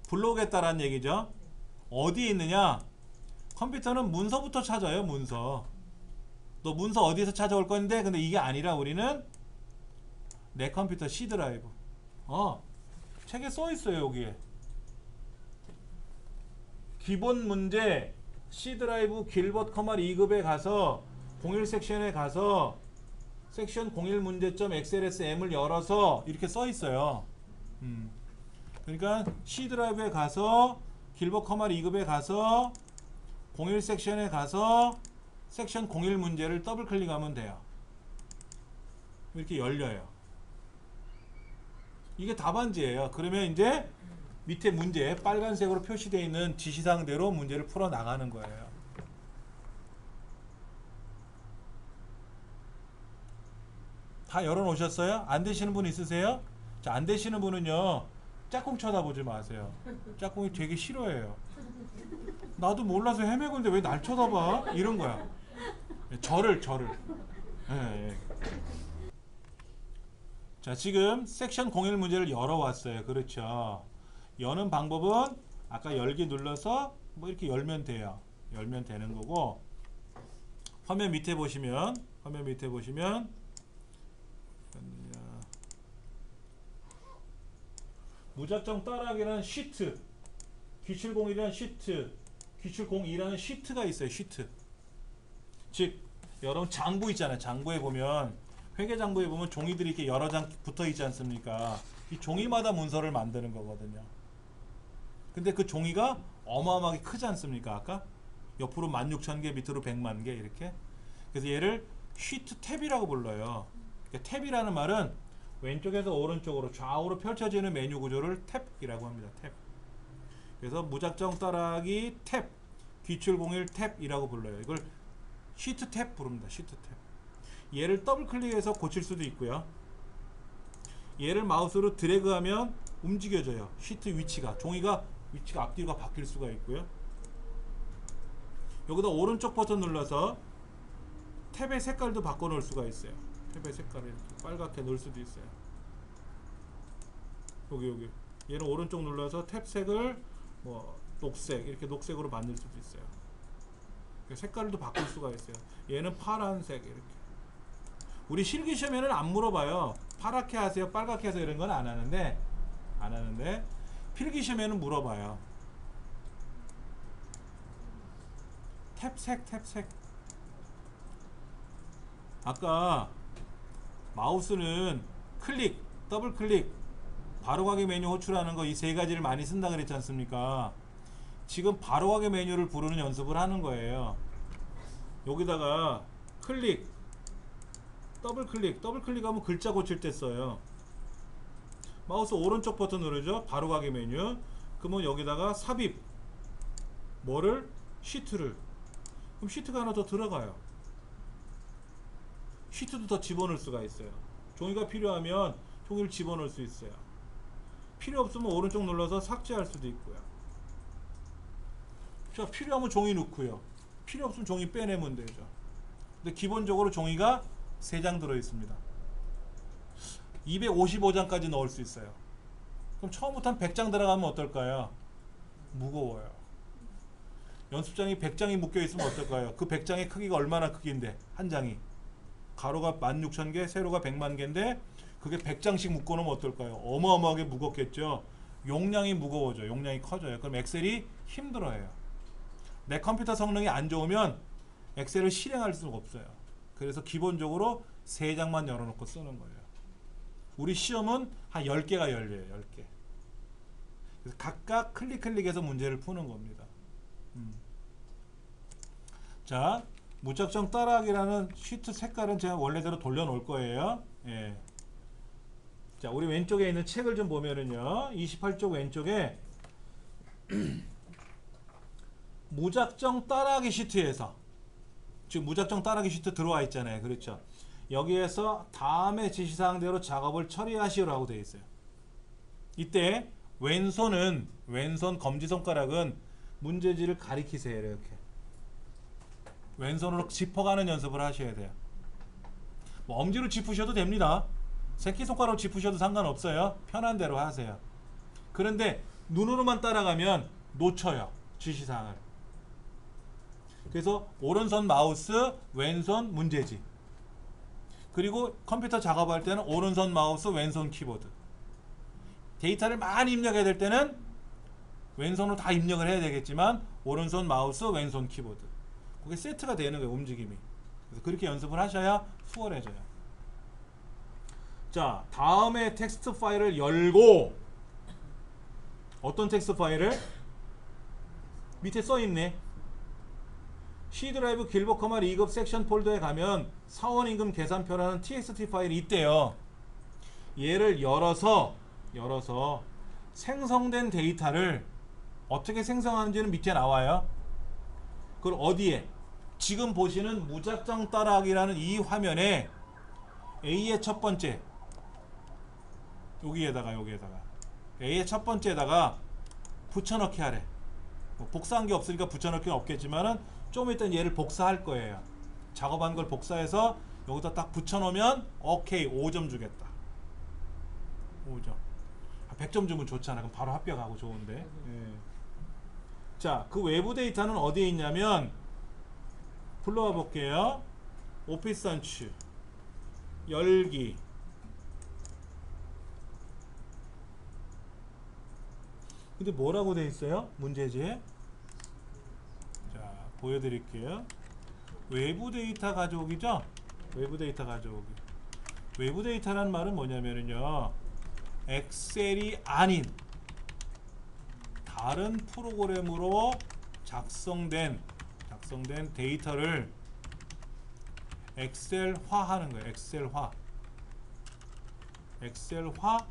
불러오겠다라는 얘기죠. 어디에 있느냐? 컴퓨터는 문서부터 찾아요. 문서. 너 문서 어디에서 찾아올 건데? 근데 이게 아니라 우리는 내 컴퓨터 C 드라이브. 책에 써 있어요. 여기에 기본 문제 C 드라이브 길벗 커마 2급에 가서 01 섹션에 가서 섹션 01 문제점 XLSM을 열어서 이렇게 써 있어요. 그러니까 C 드라이브에 가서 길벗 커마 2급에 가서 01 섹션에 가서 섹션 01 문제를 더블 클릭하면 돼요. 이렇게 열려요. 이게 답안지예요. 그러면 이제 밑에 문제 빨간색으로 표시되어 있는 지시사항대로 문제를 풀어 나가는 거예요. 다 열어놓으셨어요? 안 되시는 분 있으세요? 자, 안 되시는 분은요, 짝꿍 쳐다보지 마세요. 짝꿍이 되게 싫어해요. 나도 몰라서 헤매고 있는데 왜 날 쳐다봐? 이런 거야. 저를. 예, 예. 자, 지금 섹션 01 문제를 열어왔어요. 그렇죠. 여는 방법은 아까 열기 눌러서 뭐 이렇게 열면 돼요. 열면 되는 거고, 화면 밑에 보시면 무작정 따라하기라는 시트, 기출01이라는 시트, 기출02라는 시트가 있어요. 시트. 즉 여러분 장부 있잖아요. 장부에 보면, 회계장부에 보면 종이들이 이렇게 여러 장 붙어 있지 않습니까? 이 종이마다 문서를 만드는 거거든요. 근데 그 종이가 어마어마하게 크지 않습니까? 아까 옆으로 16,000개, 밑으로 100만 개 이렇게. 그래서 얘를 시트 탭이라고 불러요. 그러니까 탭이라는 말은 왼쪽에서 오른쪽으로 좌우로 펼쳐지는 메뉴 구조를 탭이라고 합니다. 탭. 그래서 무작정 따라하기 탭, 기출01 탭이라고 불러요. 이걸 시트 탭 부릅니다. 시트 탭. 얘를 더블 클릭해서 고칠 수도 있고요. 얘를 마우스로 드래그하면 움직여져요. 시트 위치가, 종이가 위치가 앞뒤가 바뀔 수가 있고요. 여기다 오른쪽 버튼 눌러서 탭의 색깔도 바꿔 놓을 수가 있어요. 탭의 색깔을 이렇게 빨갛게 넣을 수도 있어요. 여기 얘는 오른쪽 눌러서 탭 색을 뭐 녹색, 이렇게 녹색으로 만들 수도 있어요. 색깔도 바꿀 수가 있어요. 얘는 파란색 이렇게. 우리 실기 시험에는 안 물어봐요. 파랗게 하세요, 빨갛게 하세요, 이런 건 안 하는데 필기 시험에는 물어봐요. 탭색. 아까 마우스는 클릭, 더블 클릭, 바로가기 메뉴 호출하는 거 이 세 가지를 많이 쓴다 그랬지 않습니까? 지금 바로가기 메뉴를 부르는 연습을 하는 거예요. 여기다가 클릭, 더블 클릭하면 글자 고칠 때 써요. 마우스 오른쪽 버튼 누르죠. 바로가기 메뉴. 그러면 여기다가 삽입, 뭐를? 시트를. 그럼 시트가 하나 더 들어가요. 시트도 더 집어넣을 수가 있어요. 종이가 필요하면 종이를 집어넣을 수 있어요. 필요 없으면 오른쪽 눌러서 삭제할 수도 있고요. 자, 필요하면 종이 넣고요. 필요 없으면 종이 빼내면 되죠. 근데 기본적으로 종이가 3장 들어있습니다. 255장까지 넣을 수 있어요. 그럼 처음부터 한 100장 들어가면 어떨까요? 무거워요. 연습장이 100장이 묶여있으면 어떨까요? 그 100장의 크기가 얼마나 크기인데, 한 장이 가로가 16,000개, 세로가 100만 개인데 그게 100장씩 묶어놓으면 어떨까요? 어마어마하게 무겁겠죠. 용량이 무거워져요. 용량이 커져요. 그럼 엑셀이 힘들어요. 내 컴퓨터 성능이 안 좋으면 엑셀을 실행할 수가 없어요. 그래서 기본적으로 3장만 열어놓고 쓰는 거예요. 우리 시험은 한 10개가 열려요. 10개. 그래서 각각 클릭해서 문제를 푸는 겁니다. 자, 무작정 따라하기라는 시트 색깔은 제가 원래대로 돌려놓을 거예요. 예. 자, 우리 왼쪽에 있는 책을 좀 보면은요, 28쪽 왼쪽에 무작정 따라하기 시트에서, 지금 무작정 따라하기 시트 들어와 있잖아요. 그렇죠? 여기에서 다음의 지시사항대로 작업을 처리하시오라고 되어 있어요. 이때 왼손 검지손가락은 문제지를 가리키세요. 이렇게 왼손으로 짚어가는 연습을 하셔야 돼요. 뭐 엄지로 짚으셔도 됩니다. 새끼손가락으로 짚으셔도 상관없어요. 편한 대로 하세요. 그런데 눈으로만 따라가면 놓쳐요. 지시사항을. 그래서 오른손 마우스, 왼손 문제지. 그리고 컴퓨터 작업할 때는 오른손 마우스, 왼손 키보드. 데이터를 많이 입력해야 될 때는 왼손으로 다 입력을 해야 되겠지만 오른손 마우스, 왼손 키보드. 그게 세트가 되는 거예요, 움직임이. 그래서 그렇게 연습을 하셔야 수월해져요. 자, 다음에 텍스트 파일을 열고, 어떤 텍스트 파일을? 밑에 써있네. C 드라이브 길버 커마 리급 섹션 폴더에 가면 사원임금 계산표라는 txt 파일이 있대요. 얘를 열어서 생성된 데이터를 어떻게 생성하는지는 밑에 나와요. 그걸 어디에? 지금 보시는 무작정 따라하기라는 이 화면에 A의 첫 번째, 여기에다가 A의 첫 번째에다가 붙여넣기 하래. 뭐 복사한 게 없으니까 붙여넣기는 없겠지만은 좀 이따 얘를 복사할 거예요. 작업한 걸 복사해서 여기다 딱 붙여놓으면 오케이 5점 주겠다. 5점. 100점 주면 좋잖아. 그럼 바로 합격하고 좋은데. 예. 자, 그 외부 데이터는 어디에 있냐면 불러와 볼게요. 오피스 선치 열기. 근데 뭐라고 돼 있어요? 문제지에. 자, 보여드릴게요. 외부 데이터 가져오기죠? 외부 데이터 가져오기. 외부 데이터라는 말은 뭐냐면요, 엑셀이 아닌 다른 프로그램으로 작성된 데이터를 엑셀화하는 거예요. 엑셀화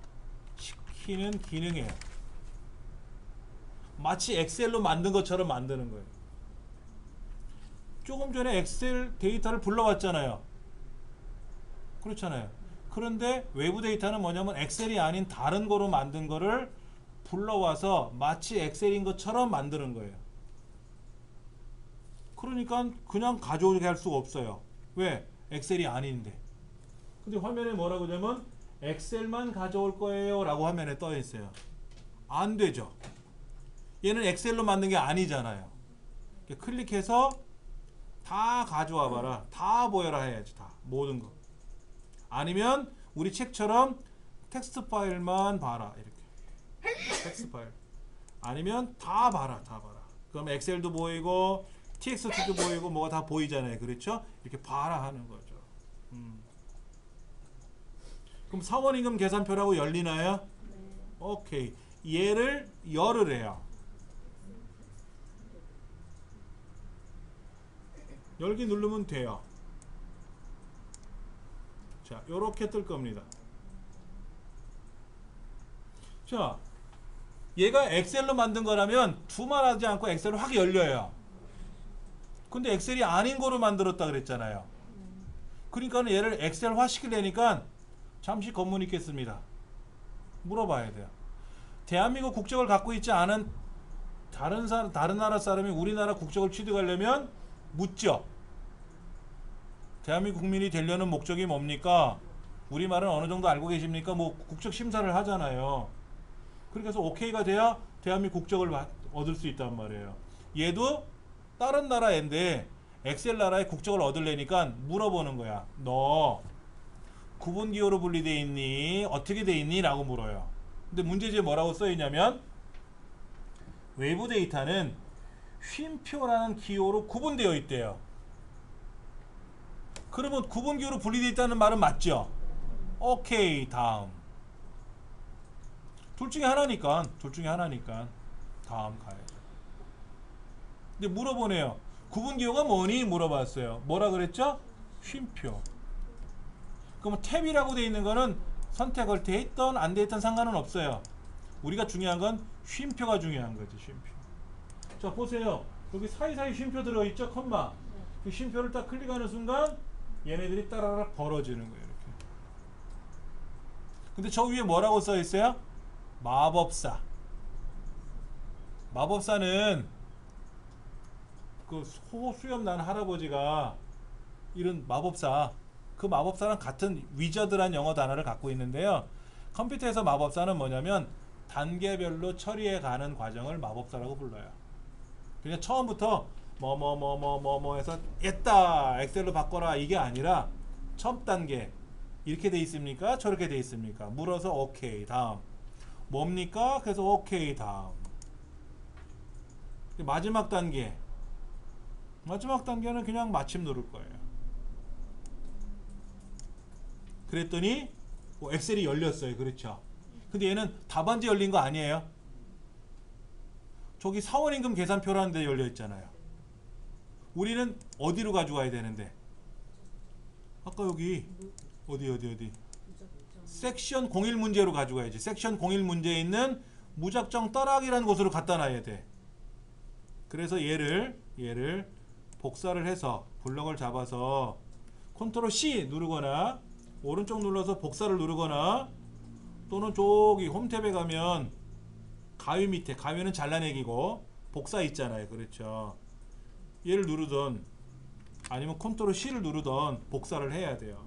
시키는 기능이에요. 마치 엑셀로 만든 것처럼 만드는 거예요. 조금 전에 엑셀 데이터를 불러왔잖아요. 그렇잖아요. 그런데 외부 데이터는 뭐냐면 엑셀이 아닌 다른 거로 만든 거를 불러와서 마치 엑셀인 것처럼 만드는 거예요. 그러니까 그냥 가져오게 할 수가 없어요. 왜? 엑셀이 아닌데. 근데 화면에 뭐라고 하냐면 엑셀만 가져올 거예요 라고 화면에 떠 있어요. 안 되죠. 얘는 엑셀로 만든 게 아니잖아요. 클릭해서 다 가져와 봐라. 다 보여라 해야지. 다. 모든 거. 아니면 우리 책처럼 텍스트 파일만 봐라. 이렇게. 텍스트 파일. 아니면 다 봐라. 다 봐라. 그럼 엑셀도 보이고 txt도 보이고 뭐가 다 보이잖아요. 그렇죠? 이렇게 봐라 하는 거죠. 그럼 사원임금 계산표라고 열리나요? 네. 오케이. 얘를 열을 해요. 열기 누르면 돼요. 자, 요렇게 뜰 겁니다. 자, 얘가 엑셀로 만든 거라면 두말하지 않고 엑셀을 확 열려요. 근데 엑셀이 아닌 거로 만들었다 그랬잖아요. 그러니까 얘를 엑셀화 시키려니까 잠시 검문 있겠습니다. 물어봐야 돼요. 대한민국 국적을 갖고 있지 않은 다른 나라 사람이 우리나라 국적을 취득하려면 묻죠. 대한민국 국민이 되려는 목적이 뭡니까? 우리말은 어느 정도 알고 계십니까? 뭐 국적 심사를 하잖아요. 그래서 오케이가 돼야 대한민국 국적을 얻을 수 있단 말이에요. 얘도 다른 나라인데 엑셀 나라의 국적을 얻으려니까 물어보는 거야. 너 구분기호로 분리되어 있니? 어떻게 되어 있니? 라고 물어요. 근데 문제지에 뭐라고 써있냐면 외부 데이터는 쉼표라는 기호로 구분되어 있대요. 그러면 구분기호로 분리되어 있다는 말은 맞죠? 오케이, 다음. 둘 중에 하나니까 다음 가야죠. 근데 물어보네요. 구분기호가 뭐니? 물어봤어요. 뭐라 그랬죠? 쉼표. 그러면 탭이라고 되어 있는 거는 선택을 돼 있던 안 돼 있던 상관은 없어요. 우리가 중요한 건 쉼표가 중요한 거지. 쉼표. 자, 보세요. 여기 사이사이 쉼표 들어있죠? 컴마. 그 쉼표를 딱 클릭하는 순간 얘네들이 따라락 벌어지는 거예요. 이렇게. 근데 저 위에 뭐라고 써 있어요? 마법사. 마법사는 그 소수염 난 할아버지가 이런 마법사, 그 마법사랑 같은 위저드란 영어 단어를 갖고 있는데요. 컴퓨터에서 마법사는 뭐냐면 단계별로 처리해 가는 과정을 마법사라고 불러요. 그냥 처음부터 뭐 해서 했다 엑셀로 바꿔라 이게 아니라 첫 단계 이렇게 돼 있습니까? 저렇게 돼 있습니까? 물어서 오케이 다음. 뭡니까? 그래서 오케이 다음. 마지막 단계는 그냥 마침 누를 거예요. 그랬더니 엑셀이 열렸어요. 그렇죠? 근데 얘는 답안지 열린 거 아니에요? 저기 사원임금 계산표라는 데 열려 있잖아요. 우리는 어디로 가져가야 되는데? 아까 여기 어디 섹션 01 문제로 가져가야지. 섹션 01 문제에 있는 무작정 따라하기라는 곳으로 갖다 놔야 돼. 그래서 얘를 복사를 해서 블럭을 잡아서 컨트롤 C 누르거나 오른쪽 눌러서 복사를 누르거나 또는 저기 홈 탭에 가면 가위 밑에, 가위는 잘라내기고 복사 있잖아요. 그렇죠? 얘를 누르던 아니면 컨트롤 C를 누르던 복사를 해야 돼요.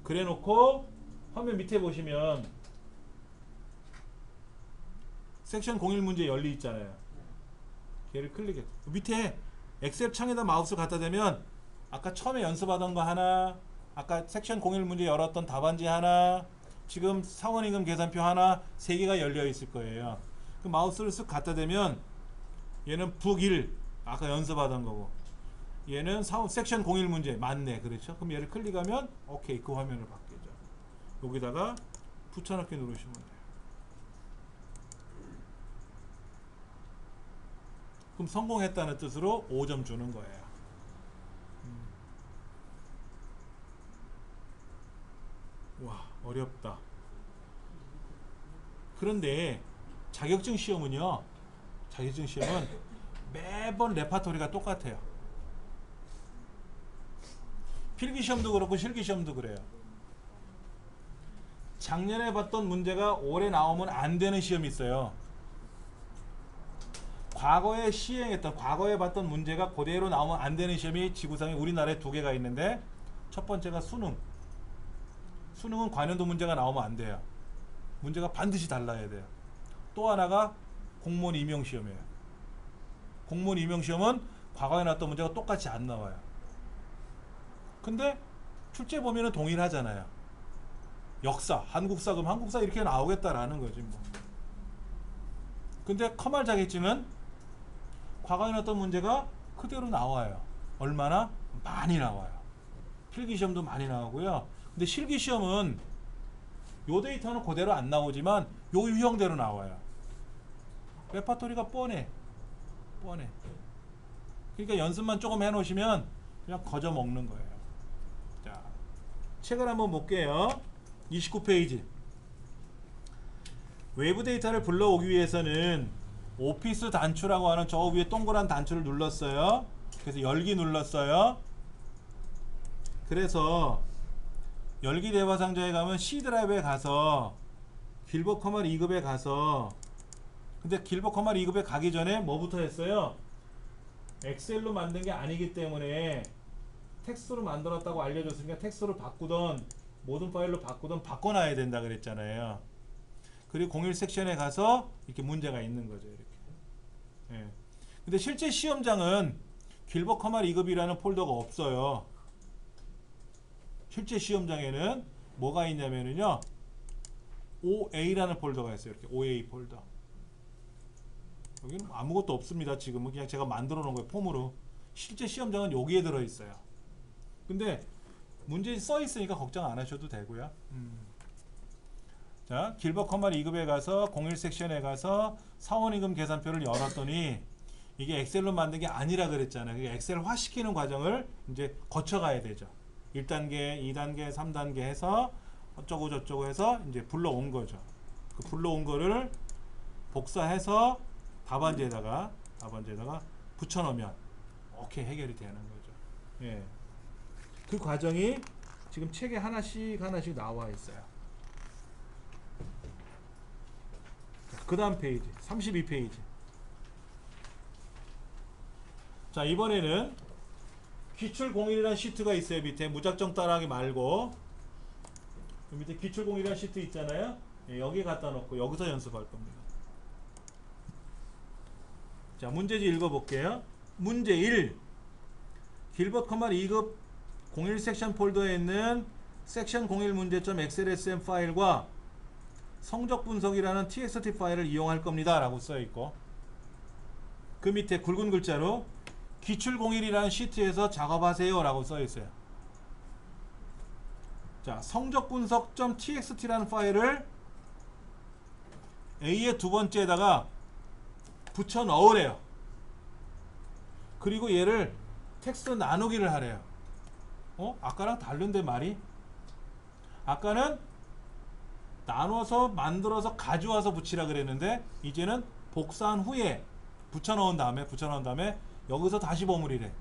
그래 놓고 화면 밑에 보시면 섹션 01 문제 열리 있잖아요. 걔를 클릭해. 밑에 엑셀 창에다 마우스 갖다 대면 아까 처음에 연습하던 거 하나, 아까 섹션 01 문제 열었던 답안지 하나, 지금 사원임금 계산표 하나, 3개가 열려 있을 거예요. 그 마우스를 쓱 갖다 대면 얘는 북 1, 아까 연습하던 거고, 얘는 섹션 01 문제 맞네. 그렇죠? 그럼 얘를 클릭하면 오케이, 그 화면을 바뀌죠. 여기다가 붙여넣기 누르시면 돼요. 그럼 성공했다는 뜻으로 5점 주는 거예요. 와, 어렵다. 그런데 자격증 시험은 매번 레파토리가 똑같아요. 필기시험도 그렇고 실기시험도 그래요. 작년에 봤던 문제가 올해 나오면 안 되는 시험이 있어요. 과거에 과거에 봤던 문제가 그대로 나오면 안 되는 시험이 지구상에 우리나라에 2개가 있는데, 첫 번째가 수능. 수능은 관연도 문제가 나오면 안 돼요. 문제가 반드시 달라야 돼요. 또 하나가 공무원 임용시험이에요. 공무원 임용시험은 과거에 나왔던 문제가 똑같이 안 나와요. 근데 출제 범위는 동일하잖아요. 역사, 한국사, 그럼 한국사 이렇게 나오겠다라는 거지 뭐. 근데 커말 자격증은 과거에 나왔던 문제가 그대로 나와요. 얼마나? 많이 나와요. 필기시험도 많이 나오고요. 근데 실기시험은 요 데이터는 그대로 안 나오지만 요 유형대로 나와요. 레파토리가 뻔해. 그러니까 연습만 조금 해놓으시면 그냥 거저 먹는 거예요. 자, 책을 한번 볼게요. 29페이지. 외부 데이터를 불러오기 위해서는 오피스 단추라고 하는 저 위에 동그란 단추를 눌렀어요. 그래서 열기 눌렀어요. 그래서 열기 대화 상자에 가면 C 드라이브에 가서 길버 커멀 2급에 가서, 근데 길버 커멀 2급에 가기 전에 뭐부터 했어요? 엑셀로 만든 게 아니기 때문에 텍스트로 만들었다고 알려줬으니까 텍스트로 바꾸던 모든 파일로 바꿔놔야 된다 그랬잖아요. 그리고 01 섹션에 가서 이렇게 문제가 있는 거죠. 이렇게. 예. 근데 실제 시험장은 길버 커멀 2급이라는 폴더가 없어요. 실제 시험장에는 뭐가 있냐면요, OA라는 폴더가 있어요. 이렇게 OA 폴더. 여기는 아무것도 없습니다. 지금은 그냥 제가 만들어 놓은 거예요. 폼으로. 실제 시험장은 여기에 들어 있어요. 근데 문제 써 있으니까 걱정 안 하셔도 되고요. 자, 길버 커멀 2급에 가서 01 섹션에 가서 사원임금 계산표를 열었더니 이게 엑셀로 만든 게 아니라 그랬잖아요. 엑셀화 시키는 과정을 이제 거쳐가야 되죠. 1단계, 2단계, 3단계 해서 어쩌고 저쩌고 해서 이제 불러온 거죠. 그 불러온 거를 복사해서 답안지에다가 붙여놓으면 오케이, 해결이 되는 거죠. 예. 그 과정이 지금 책에 하나씩 나와 있어요. 그 다음 페이지 32페이지. 자, 이번에는 기출01이라는 시트가 있어요. 밑에 무작정 따라하기 말고 밑에 기출01이라는 시트 있잖아요. 예, 여기 갖다 놓고 여기서 연습할 겁니다. 자, 문제지 읽어볼게요. 문제 1. 길버 커멀 2급 01 섹션 폴더에 있는 섹션 01 문제점 XLSM 파일과 성적 분석이라는 txt 파일을 이용할 겁니다 라고 써있고, 그 밑에 굵은 글자로 기출공일이라는 시트에서 작업하세요 라고 써있어요. 자, 성적분석.txt라는 파일을 A의 두 번째에다가 붙여 넣으래요. 그리고 얘를 텍스트 나누기를 하래요. 아까랑 다른데 말이? 아까는 나눠서 만들어서 가져와서 붙이라 그랬는데 이제는 복사한 후에 붙여 넣은 다음에 여기서 다시 버무리래.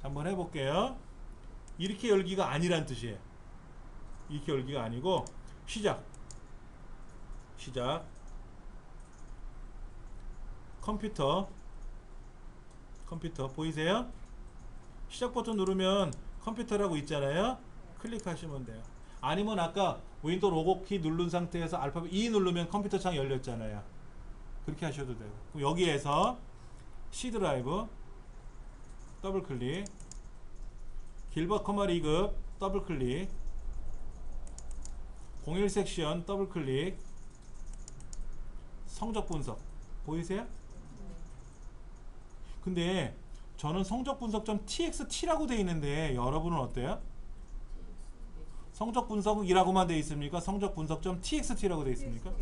한번 해볼게요. 이렇게 열기가 아니란 뜻이에요. 이렇게 열기가 아니고 시작 컴퓨터 보이세요? 시작 버튼 누르면 컴퓨터라고 있잖아요. 클릭하시면 돼요. 아니면 아까 윈도우 로고키 누른 상태에서 알파벳 E 누르면 컴퓨터 창 열렸잖아요. 그렇게 하셔도 돼요. 그럼 여기에서 C 드라이브 더블 클릭, 길버 커마 리급 더블 클릭, 01 섹션 더블 클릭, 성적 분석 보이세요? 근데 저는 성적 분석.txt라고 되어 있는데 여러분은 어때요? 성적 분석이라고만 되어 있습니까? 성적 분석.txt라고 되어 있습니까?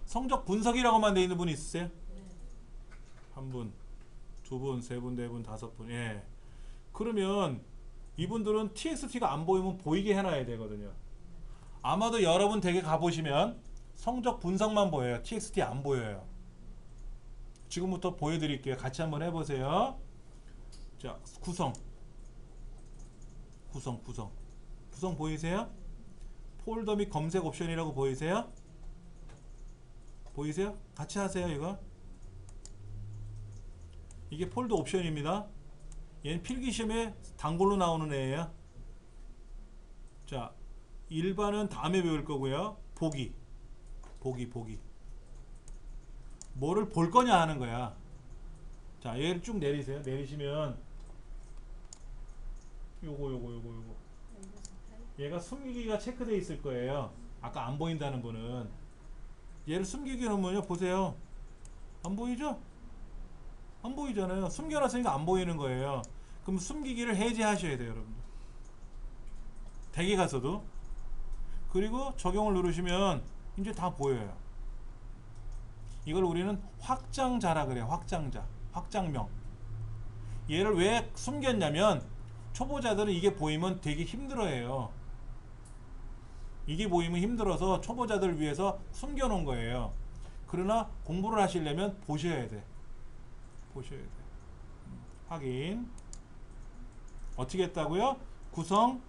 성적 분석이라고만 되어 있는 분 있으세요? 한 분, 두 분, 세 분, 네 분, 다섯 분. 예. 그러면 이분들은 txt가 안 보이면 보이게 해놔야 되거든요. 아마도 여러분 댁에 가보시면 성적 분석만 보여요. txt 안 보여요. 지금부터 보여드릴게요. 같이 한번 해보세요. 자, 구성 보이세요? 폴더 및 검색 옵션이라고 보이세요? 같이 하세요. 이게 폴더 옵션입니다. 얘는 필기시험에 단골로 나오는 애예요. 자, 일반은 다음에 배울 거고요. 보기 뭐를 볼 거냐 하는 거야. 자, 얘를 쭉 내리세요. 내리시면 요거 얘가 숨기기가 체크되어 있을 거예요. 아까 안 보인다는 분은 얘를 숨기기 하면요, 보세요. 안 보이죠? 안 보이잖아요. 숨겨놨으니까 안 보이는 거예요. 그럼 숨기기를 해제하셔야 돼요, 여러분들. 댁에 가서도. 그리고 적용을 누르시면 이제 다 보여요. 이걸 우리는 확장자라 그래요. 확장명. 얘를 왜 숨겼냐면 초보자들은 이게 보이면 되게 힘들어해요. 이게 보이면 힘들어서 초보자들 위해서 숨겨놓은 거예요. 그러나 공부를 하시려면 보셔야 돼. 확인. 어떻게 했다고요? 구성.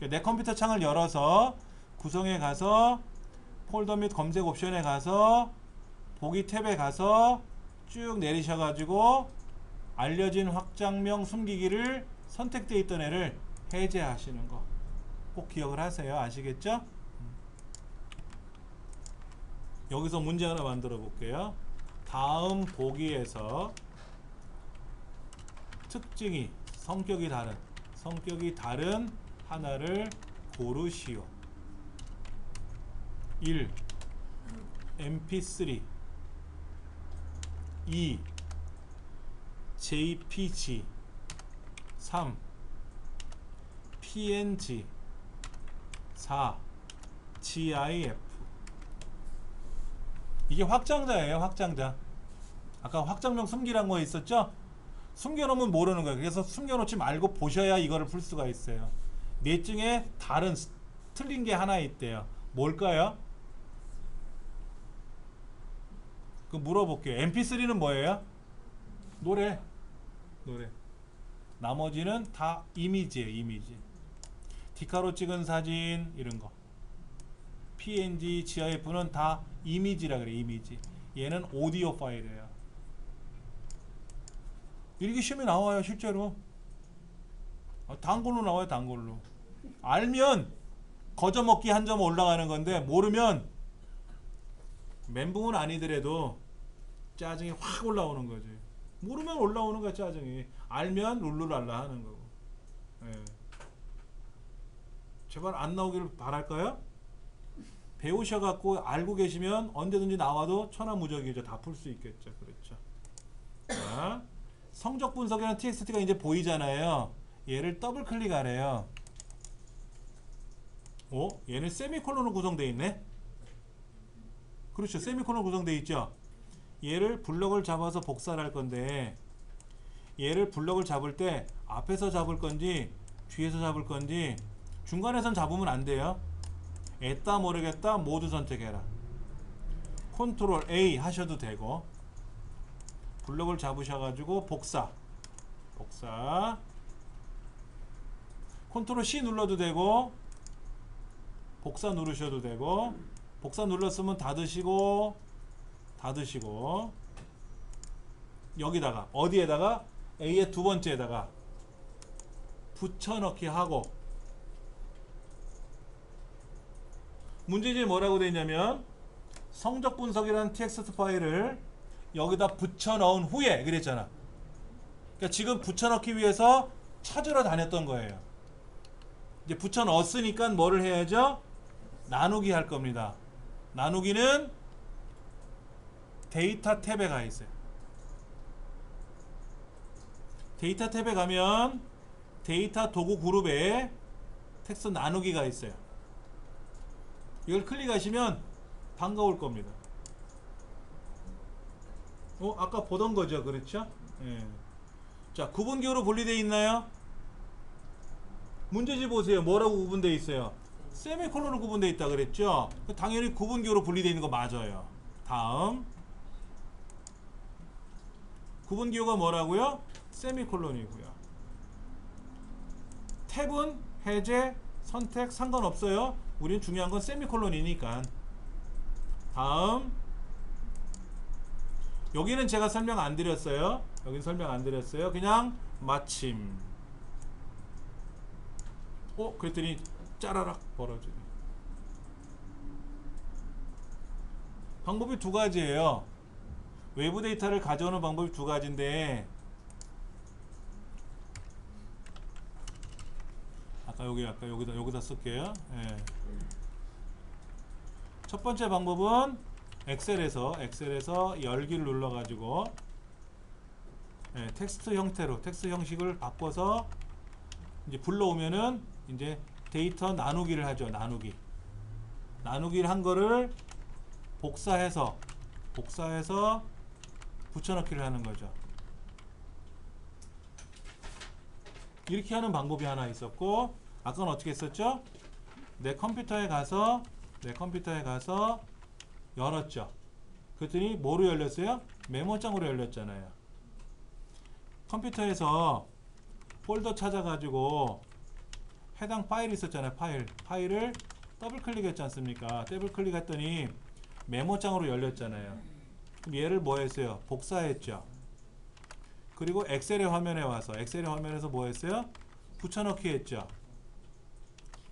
내 컴퓨터 창을 열어서 구성에 가서 폴더 및 검색 옵션에 가서 보기 탭에 가서 쭉 내리셔가지고 알려진 확장명 숨기기를 선택되어 있던 애를 해제하시는 거 꼭 기억을 하세요. 아시겠죠? 여기서 문제 하나 만들어 볼게요. 다음 보기에서 특징이 성격이 다른 하나를 고르시오. 1. mp3 2. jpg 3. png 4. gif. 이게 확장자예요. 확장자. 아까 확장명 숨기란 거 있었죠? 숨겨놓으면 모르는 거예요. 그래서 숨겨놓지 말고 보셔야 이거를 풀 수가 있어요. 넷 중에 다른 틀린 게 하나 있대요. 뭘까요? 그 물어볼게요. mp3는 뭐예요? 노래. 나머지는 다 이미지예요. 이미지. 디카로 찍은 사진 이런 거. png, gif는 다 이미지라 그래. 이미지. 얘는 오디오 파일이에요. 이렇게 시험에 나와요. 실제로. 단골로 나와요. 단골로. 알면 거저먹기 한 점 올라가는 건데 모르면 멘붕은 아니더라도 짜증이 확 올라오는 거지. 모르면 올라오는 거야. 짜증이. 알면 룰루랄라 하는 거고. 예. 제발 안 나오기를 바랄까요? 배우셔갖고 알고 계시면 언제든지 나와도 천하무적이죠. 다 풀 수 있겠죠. 그렇죠. 자, 성적 분석이라는 txt가 이제 보이잖아요. 얘를 더블 클릭하래요. 얘는 세미콜론으로 구성되어 있네. 그렇죠. 세미콜론 구성되어 있죠. 얘를 블럭을 잡아서 복사를 할 건데, 얘를 블럭을 잡을 때 앞에서 잡을 건지 뒤에서 잡을 건지 중간에선 잡으면 안 돼요. 애따 모르겠다 모두 선택해라. 컨트롤 A 하셔도 되고, 블럭을 잡으셔가지고 복사 컨트롤 C 눌러도 되고, 복사 누르셔도 되고, 복사 눌렀으면 닫으시고 여기다가 어디에다가 A의 두 번째에다가 붙여넣기 하고, 문제집에 뭐라고 되어 있냐면 성적 분석이라는 txt 파일을 여기다 붙여넣은 후에 그랬잖아. 그러니까 지금 붙여넣기 위해서 찾으러 다녔던 거예요. 이제 붙여넣었으니까 뭐를 해야죠? 나누기 할 겁니다. 나누기는 데이터 탭에 가 있어요. 데이터 탭에 가면 데이터 도구 그룹에 텍스트 나누기가 있어요. 이걸 클릭하시면 반가울 겁니다. 아까 보던 거죠. 그렇죠? 예. 자, 구분기호로 분리되어 있나요? 문제집 보세요. 뭐라고 구분되어 있어요? 세미콜론으로 구분되어 있다 그랬죠? 당연히 구분기호로 분리되어 있는 거 맞아요. 다음, 구분기호가 뭐라고요? 세미콜론이고요. 탭은 해제, 선택 상관없어요. 우리는 중요한 건 세미콜론이니까. 다음, 여기는 제가 설명 안 드렸어요. 여기는 설명 안 드렸어요. 그냥 마침. 그랬더니 짜라락 벌어지네. 방법이 두 가지예요. 외부 데이터를 가져오는 방법이 두 가지인데, 아까 여기다 쓸게요. 예. 첫 번째 방법은 엑셀에서 열기를 눌러가지고, 예, 텍스트 형태로 텍스트 형식을 바꿔서 이제 불러오면은 이제 데이터 나누기를 하죠. 나누기를 한 거를 복사해서 붙여넣기를 하는 거죠. 이렇게 하는 방법이 하나 있었고, 아까는 어떻게 했었죠? 내 컴퓨터에 가서 열었죠. 그랬더니 뭐로 열렸어요? 메모장으로 열렸잖아요. 컴퓨터에서 폴더 찾아가지고 해당 파일이 있었잖아요. 파일을 더블 클릭했지 않습니까? 더블 클릭했더니 메모장으로 열렸잖아요. 그럼 얘를 뭐 했어요? 복사했죠. 그리고 엑셀의 화면에 와서 엑셀의 화면에서 뭐 했어요? 붙여넣기 했죠.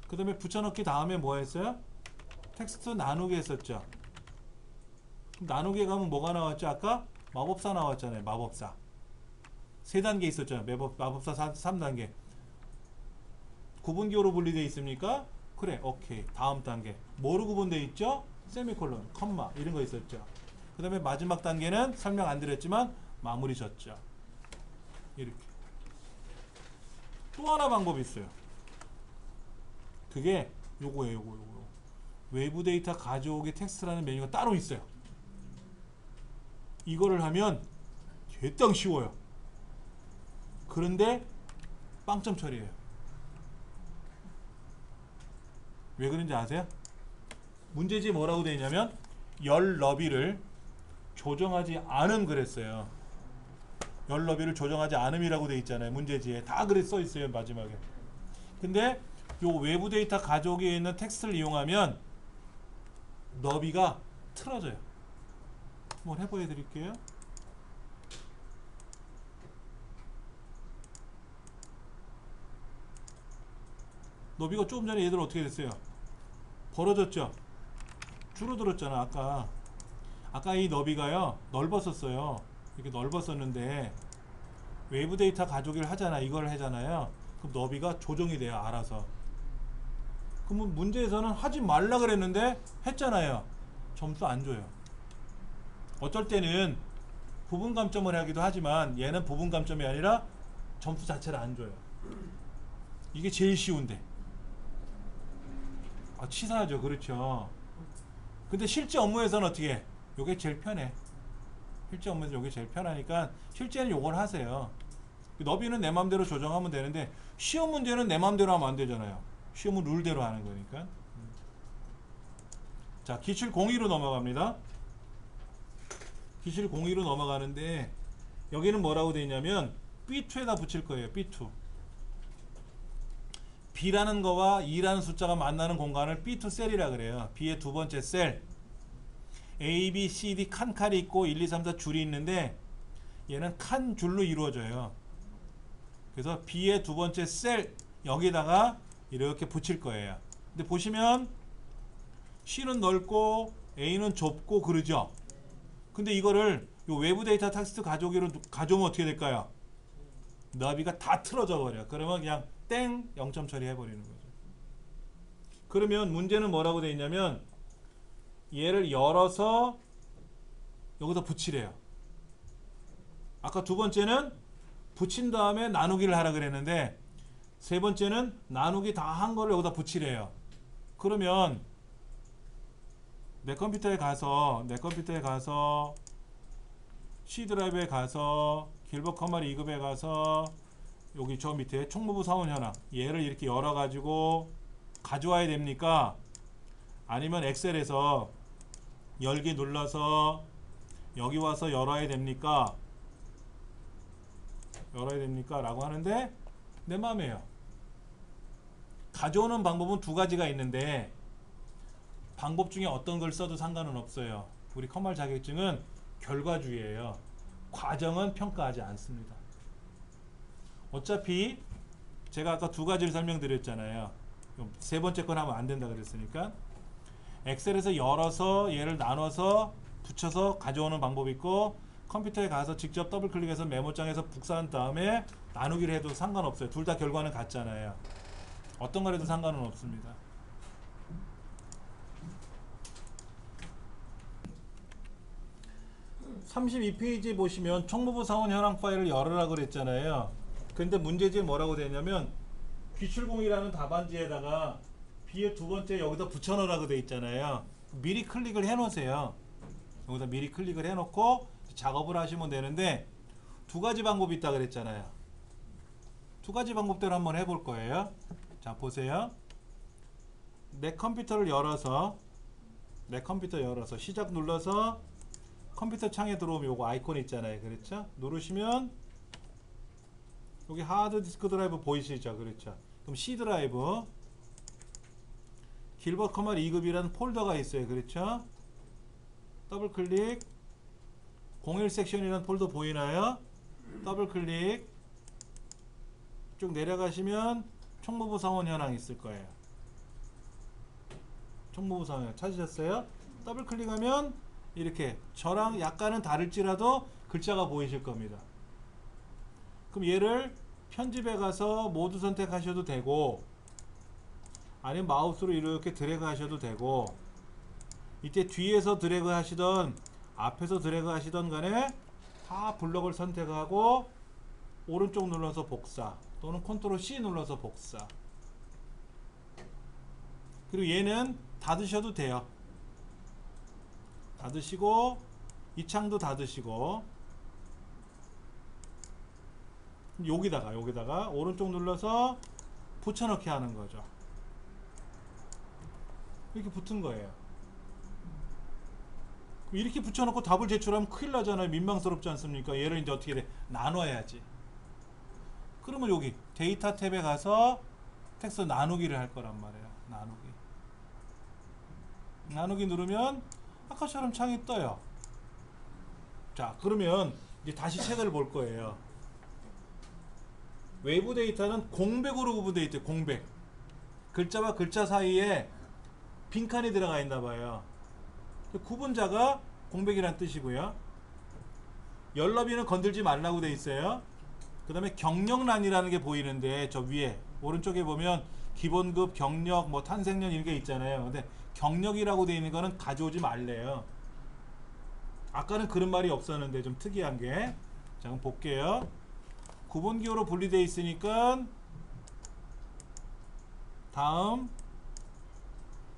그 다음에 붙여넣기 다음에 뭐 했어요? 텍스트 나누기 했었죠. 그럼 나누기에 가면 뭐가 나왔죠? 아까 마법사 나왔잖아요. 마법사 3단계 있었잖아요. 마법사 3단계. 구분기호로 분리되어 있습니까? 그래, 오케이. 다음 단계 뭐로 구분되어 있죠? 세미콜론, 컴마 이런 거 있었죠. 그 다음에 마지막 단계는 설명 안 드렸지만 마무리 졌죠. 이렇게. 또 하나 방법이 있어요. 그게 요거예요. 외부 데이터 가져오기 텍스트라는 메뉴가 따로 있어요. 이거를 하면 개땅 쉬워요. 그런데 빵점 처리예요. 왜 그런지 아세요? 문제지에 뭐라고 되어 있냐면 열 너비를 조정하지 않음 그랬어요. 열 너비를 조정하지 않음이라고 되어 있잖아요. 문제지에 다 그래 써 있어요. 마지막에. 근데 요 외부 데이터 가져오기에 있는 텍스트를 이용하면 너비가 틀어져요. 한번 해보여 드릴게요. 너비가 조금 전에 얘들 어떻게 됐어요? 벌어졌죠? 줄어들었잖아. 아까 이 너비가요 넓었었어요. 이렇게 넓었었는데 외부 데이터 가져오기를 하잖아. 이걸 하잖아요. 그럼 너비가 조정이 돼요. 알아서. 그러면 문제에서는 하지 말라 그랬는데 했잖아요. 점수 안 줘요. 어쩔 때는 부분 감점을 하기도 하지만 얘는 부분 감점이 아니라 점수 자체를 안 줘요. 이게 제일 쉬운데. 치사하죠. 그렇죠. 근데 실제 업무에서는 어떻게 해? 요게 제일 편해. 실제 업무에서 요게 제일 편하니까 실제는 요걸 하세요. 너비는 내 맘대로 조정하면 되는데 시험 문제는 내 맘대로 하면 안 되잖아요. 시험은 룰대로 하는 거니까. 자, 기출 02로 넘어갑니다. 기출 02로 넘어가는데 여기는 뭐라고 되어 있냐면 B2에다 붙일 거예요. B2. B라는 거와 2라는 숫자가 만나는 공간을 B2 셀이라 그래요. B의 두 번째 셀. A, B, C, D 칸 칼이 있고 1, 2, 3, 4 줄이 있는데 얘는 칸 줄로 이루어져요. 그래서 B의 두 번째 셀 여기다가 이렇게 붙일 거예요. 근데 보시면 C는 넓고 A는 좁고 그러죠. 근데 이거를 요 외부 데이터 텍스트 가져오기로 가져오면 어떻게 될까요? 너비가 다 틀어져 버려. 그러면 그냥 땡 0점 처리해 버리는 거죠. 그러면 문제는 뭐라고 되어 있냐면 얘를 열어서 여기다 붙이래요. 아까 두 번째는 붙인 다음에 나누기를 하라 그랬는데 세 번째는 나누기 다 한 거를 여기다 붙이래요. 그러면 내 컴퓨터에 가서 C 드라이브에 가서 길버 커머리 2급에 가서 여기 저 밑에 총무부 사원 현황 얘를 이렇게 열어 가지고 가져와야 됩니까? 아니면 엑셀에서 열기 눌러서 여기 와서 열어야 됩니까? 라고 하는데 내 마음이에요. 가져오는 방법은 두 가지가 있는데 방법 중에 어떤 걸 써도 상관은 없어요. 우리 컴활 자격증은 결과주의예요. 과정은 평가하지 않습니다. 어차피 제가 아까 두 가지를 설명드렸잖아요. 세 번째 건 하면 안 된다 그랬으니까 엑셀에서 열어서 얘를 나눠서 붙여서 가져오는 방법이 있고 컴퓨터에 가서 직접 더블 클릭해서 메모장에서 복사한 다음에 나누기를 해도 상관없어요. 둘 다 결과는 같잖아요. 어떤 걸 해도 상관은 없습니다. (32페이지) 보시면 총무부 사원 현황 파일을 열으라고 그랬잖아요. 근데 문제지에 뭐라고 되냐면 기출공이라는 답안지에다가 B의 두 번째 여기다 붙여넣으라고 돼 있잖아요. 미리 클릭을 해 놓으세요. 여기다 미리 클릭을 해 놓고 작업을 하시면 되는데 두 가지 방법이 있다 그랬잖아요. 두 가지 방법대로 한번 해볼 거예요. 자, 보세요. 내 컴퓨터를 열어서 시작 눌러서 컴퓨터 창에 들어오면 요거 아이콘 있잖아요. 그렇죠? 누르시면 여기 하드 디스크 드라이브 보이시죠? 그렇죠? 그럼 C 드라이브 길버 커머 2급이라는 폴더가 있어요. 그렇죠? 더블 클릭 01 섹션이라는 폴더 보이나요? 더블 클릭 쭉 내려가시면 총무부 사원 현황 있을 거예요. 총무부 사원 현황 찾으셨어요? 더블 클릭하면 이렇게 저랑 약간은 다를지라도 글자가 보이실 겁니다. 그럼 얘를 편집에 가서 모두 선택하셔도 되고 아니면 마우스로 이렇게 드래그 하셔도 되고 이때 뒤에서 드래그 하시던 앞에서 드래그 하시던 간에 다 블럭을 선택하고 오른쪽 눌러서 복사 또는 컨트롤 C 눌러서 복사. 그리고 얘는 닫으셔도 돼요. 닫으시고 이 창도 닫으시고 여기다가 오른쪽 눌러서 붙여넣기 하는 거죠. 이렇게 붙은 거예요. 이렇게 붙여놓고 답을 제출하면 큰일 나잖아요. 민망스럽지 않습니까? 얘를 이제 어떻게 돼? 나눠야지. 그러면 여기 데이터 탭에 가서 텍스트 나누기를 할 거란 말이에요. 나누기 누르면 아까처럼 창이 떠요. 자, 그러면 이제 다시 책을 볼 거예요. 외부 데이터는 공백으로 구분되어 있대요. 공백. 글자와 글자 사이에 빈칸이 들어가 있나 봐요. 구분자가 공백이란 뜻이고요. 열너비는 건들지 말라고 돼 있어요. 그 다음에 경력란이라는 게 보이는데 저 위에 오른쪽에 보면 기본급, 경력, 뭐 탄생년 이런 게 있잖아요. 근데 경력이라고 돼 있는 거는 가져오지 말래요. 아까는 그런 말이 없었는데 좀 특이한 게. 자, 그럼 볼게요. 구분기호로 분리되어 있으니까 다음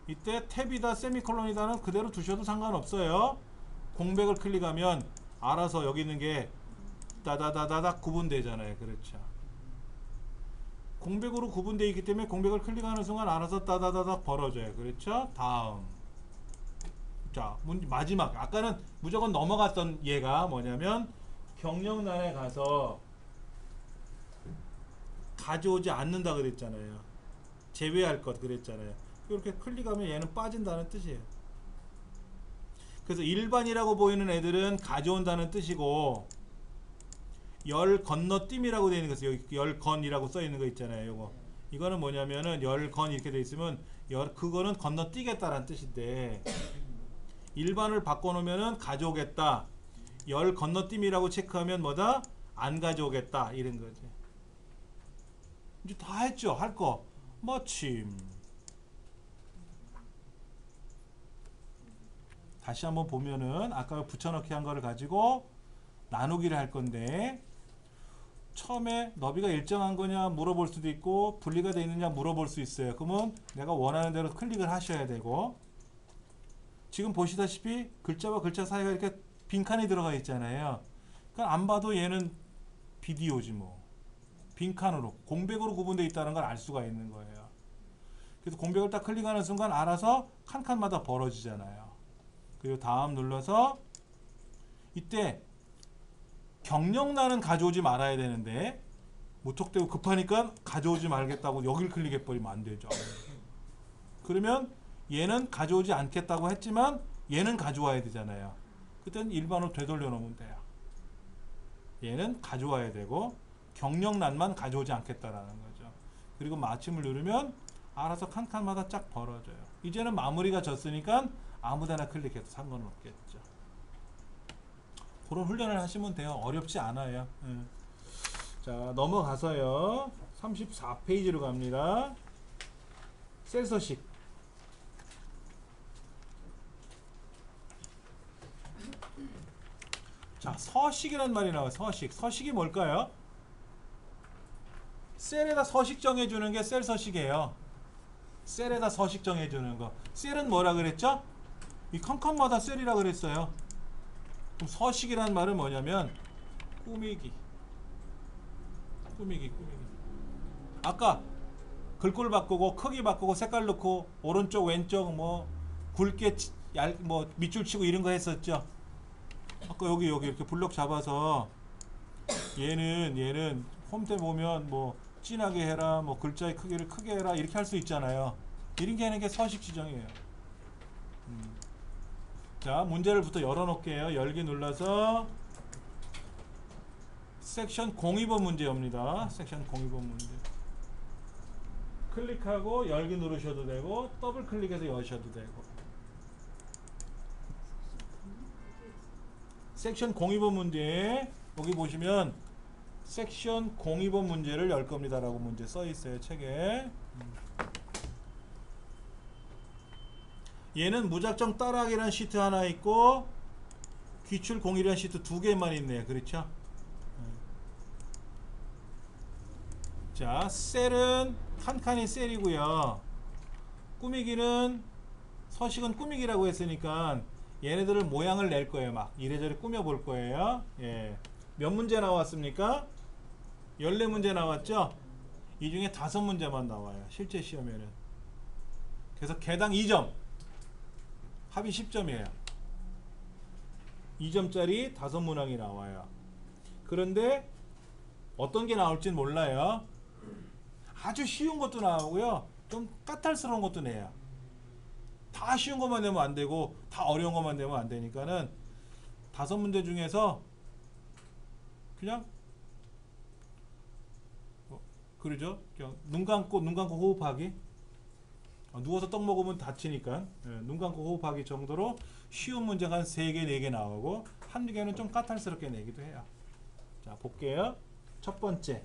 이때 탭이다 세미콜론이다는 그대로 두셔도 상관없어요. 공백을 클릭하면 알아서 여기 있는 게 다다다다닥 구분되잖아요. 그렇죠. 공백으로 구분되어 있기 때문에 공백을 클릭하는 순간 알아서 다다다닥 벌어져요. 그렇죠. 다음. 자, 마지막. 아까는 무조건 넘어갔던 얘가 뭐냐면 경력란에 가서 가져오지 않는다 그랬잖아요. 제외할 것 그랬잖아요. 이렇게 클릭하면 얘는 빠진다는 뜻이에요. 그래서 일반이라고 보이는 애들은 가져온다는 뜻이고, 열 건너뛰기라고 되어 있는 것은 여기 열 건이라고 써 있는 거 있잖아요. 요거. 이거는 뭐냐면은 열 건 이렇게 되어 있으면 그거는 건너뛰겠다라는 뜻인데, 일반을 바꿔놓으면은 가져오겠다. 열 건너뛰기라고 체크하면 뭐다? 안 가져오겠다. 이런 거지. 이제 다 했죠. 할 거. 마침. 다시 한번 보면은 아까 붙여넣기 한 거를 가지고 나누기를 할 건데, 처음에 너비가 일정한 거냐 물어볼 수도 있고 분리가 되어 있느냐 물어볼 수 있어요. 그러면 내가 원하는 대로 클릭을 하셔야 되고, 지금 보시다시피 글자와 글자 사이가 이렇게 빈칸이 들어가 있잖아요. 그러니까 안 봐도 얘는 비디오지 뭐. 빈칸으로 공백으로 구분되어 있다는 걸 알 수가 있는 거예요. 그래서 공백을 딱 클릭하는 순간 알아서 칸칸마다 벌어지잖아요. 그리고 다음 눌러서 이때 경력란은 가져오지 말아야 되는데 무턱대고 급하니까 가져오지 말겠다고 여길 클릭해 버리면 안 되죠. 그러면 얘는 가져오지 않겠다고 했지만 얘는 가져와야 되잖아요. 그땐 일반으로 되돌려 놓으면 돼요. 얘는 가져와야 되고 경력란만 가져오지 않겠다라는 거죠. 그리고 마침을 누르면 알아서 칸칸마다 쫙 벌어져요. 이제는 마무리가 졌으니까 아무데나 클릭해도 상관은 없겠죠. 그런 훈련을 하시면 돼요. 어렵지 않아요. 자, 넘어가서요. 34페이지로 갑니다. 셀 서식. 자, 서식이란 말이 나와요. 서식. 서식이 뭘까요? 셀에다 서식 정해주는 게 셀 서식이에요. 셀에다 서식 정해주는 거. 셀은 뭐라 그랬죠? 이 칸칸마다 셀이라 그랬어요. 그럼 서식이란 말은 뭐냐면 꾸미기. 아까 글꼴 바꾸고 크기 바꾸고 색깔 넣고 오른쪽 왼쪽 뭐 굵게 뭐 밑줄 치고 이런 거 했었죠. 아까 여기 이렇게 블록 잡아서 얘는 홈때 보면 뭐 진하게 해라, 뭐 글자의 크기를 크게 해라 이렇게 할 수 있잖아요. 이렇게 하는 게 서식 지정이에요. 자, 문제를부터 열어놓을게요. 열기 눌러서 섹션 02번 문제입니다. 섹션 02번 문제. 클릭하고 열기 누르셔도 되고 더블 클릭해서 여셔도 되고. 섹션 02번 문제 여기 보시면 섹션 02번 문제를 열 겁니다 라고 문제 써 있어요. 책에. 얘는 무작정 따라하기란 시트 하나 있고 기출 01이란 시트 두 개만 있네요. 그렇죠? 자, 셀은 칸칸이 셀이고요. 꾸미기는 서식은 꾸미기라고 했으니까 얘네들을 모양을 낼 거예요. 막 이래저래 꾸며 볼 거예요. 예. 몇 문제 나왔습니까? 14문제 나왔죠? 이 중에 5문제만 나와요. 실제 시험에는. 그래서 개당 2점. 합이 10점이에요. 2점짜리 5문항이 나와요. 그런데 어떤 게 나올지는 몰라요. 아주 쉬운 것도 나오고요. 좀 까탈스러운 것도 내요. 다 쉬운 것만 내면 안 되고 다 어려운 것만 내면 안 되니까는 5문제 중에서 그냥 그러죠. 그냥 눈 감고 호흡하기. 누워서 떡 먹으면 다치니까 눈 감고 호흡하기 정도로 쉬운 문제가 한 3개, 4개 나오고 한두 개는 좀 까탈스럽게 내기도 해요. 자, 볼게요. 첫 번째.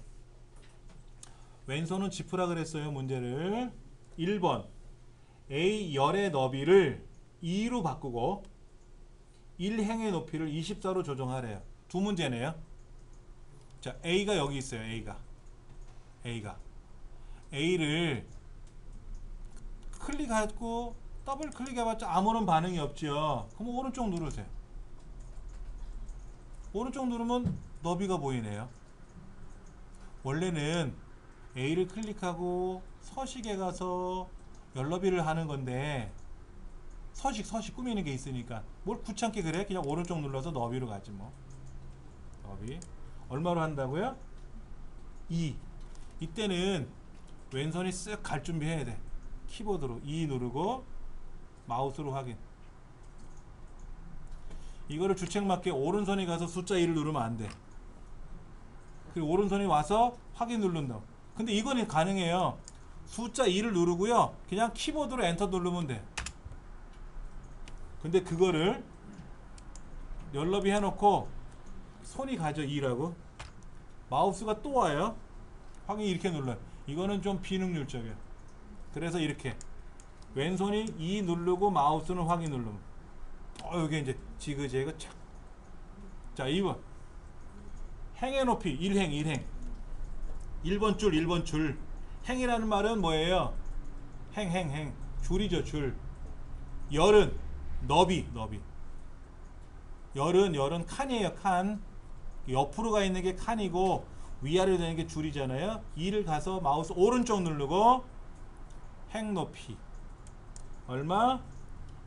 왼손은 짚으라 그랬어요. 문제를. 1번. A 열의 너비를 2로 바꾸고 1행의 높이를 24로 조정하래요. 두 문제네요. 자, A가 여기 있어요. A가 A를 클릭하고 더블 클릭해봤자 아무런 반응이 없죠. 그럼 오른쪽 누르세요. 오른쪽 누르면 너비가 보이네요. 원래는 A를 클릭하고 서식에 가서 열너비를 하는 건데 서식 꾸미는 게 있으니까 뭘 귀찮게 그래? 그냥 오른쪽 눌러서 너비로 가지 뭐. 너비 얼마로 한다고요? 2. 이때는 왼손이 쓱 갈 준비해야 돼. 키보드로 2 누르고 마우스로 확인. 이거를 주책맞게 오른손이 가서 숫자 2를 누르면 안 돼. 그리고 오른손이 와서 확인 누른다. 근데 이거는 가능해요. 숫자 2를 누르고요. 그냥 키보드로 엔터 누르면 돼. 근데 그거를 열너비 해놓고 손이 가죠. 2라고. 마우스가 또 와요. 확인 이렇게 눌러요. 이거는 좀 비능률적이에요. 그래서 이렇게 왼손이 2 누르고 마우스는 확인 누르면 여기 이제 지그재그 착. 자, 2번 행의 높이 1행 1번 줄 행이라는 말은 뭐예요? 행 줄이죠. 줄. 열은 너비 열은 칸이에요. 칸. 옆으로 가 있는 게 칸이고 위아래로 되는 게 줄이잖아요. 2를 가서 마우스 오른쪽 누르고 행 높이 얼마?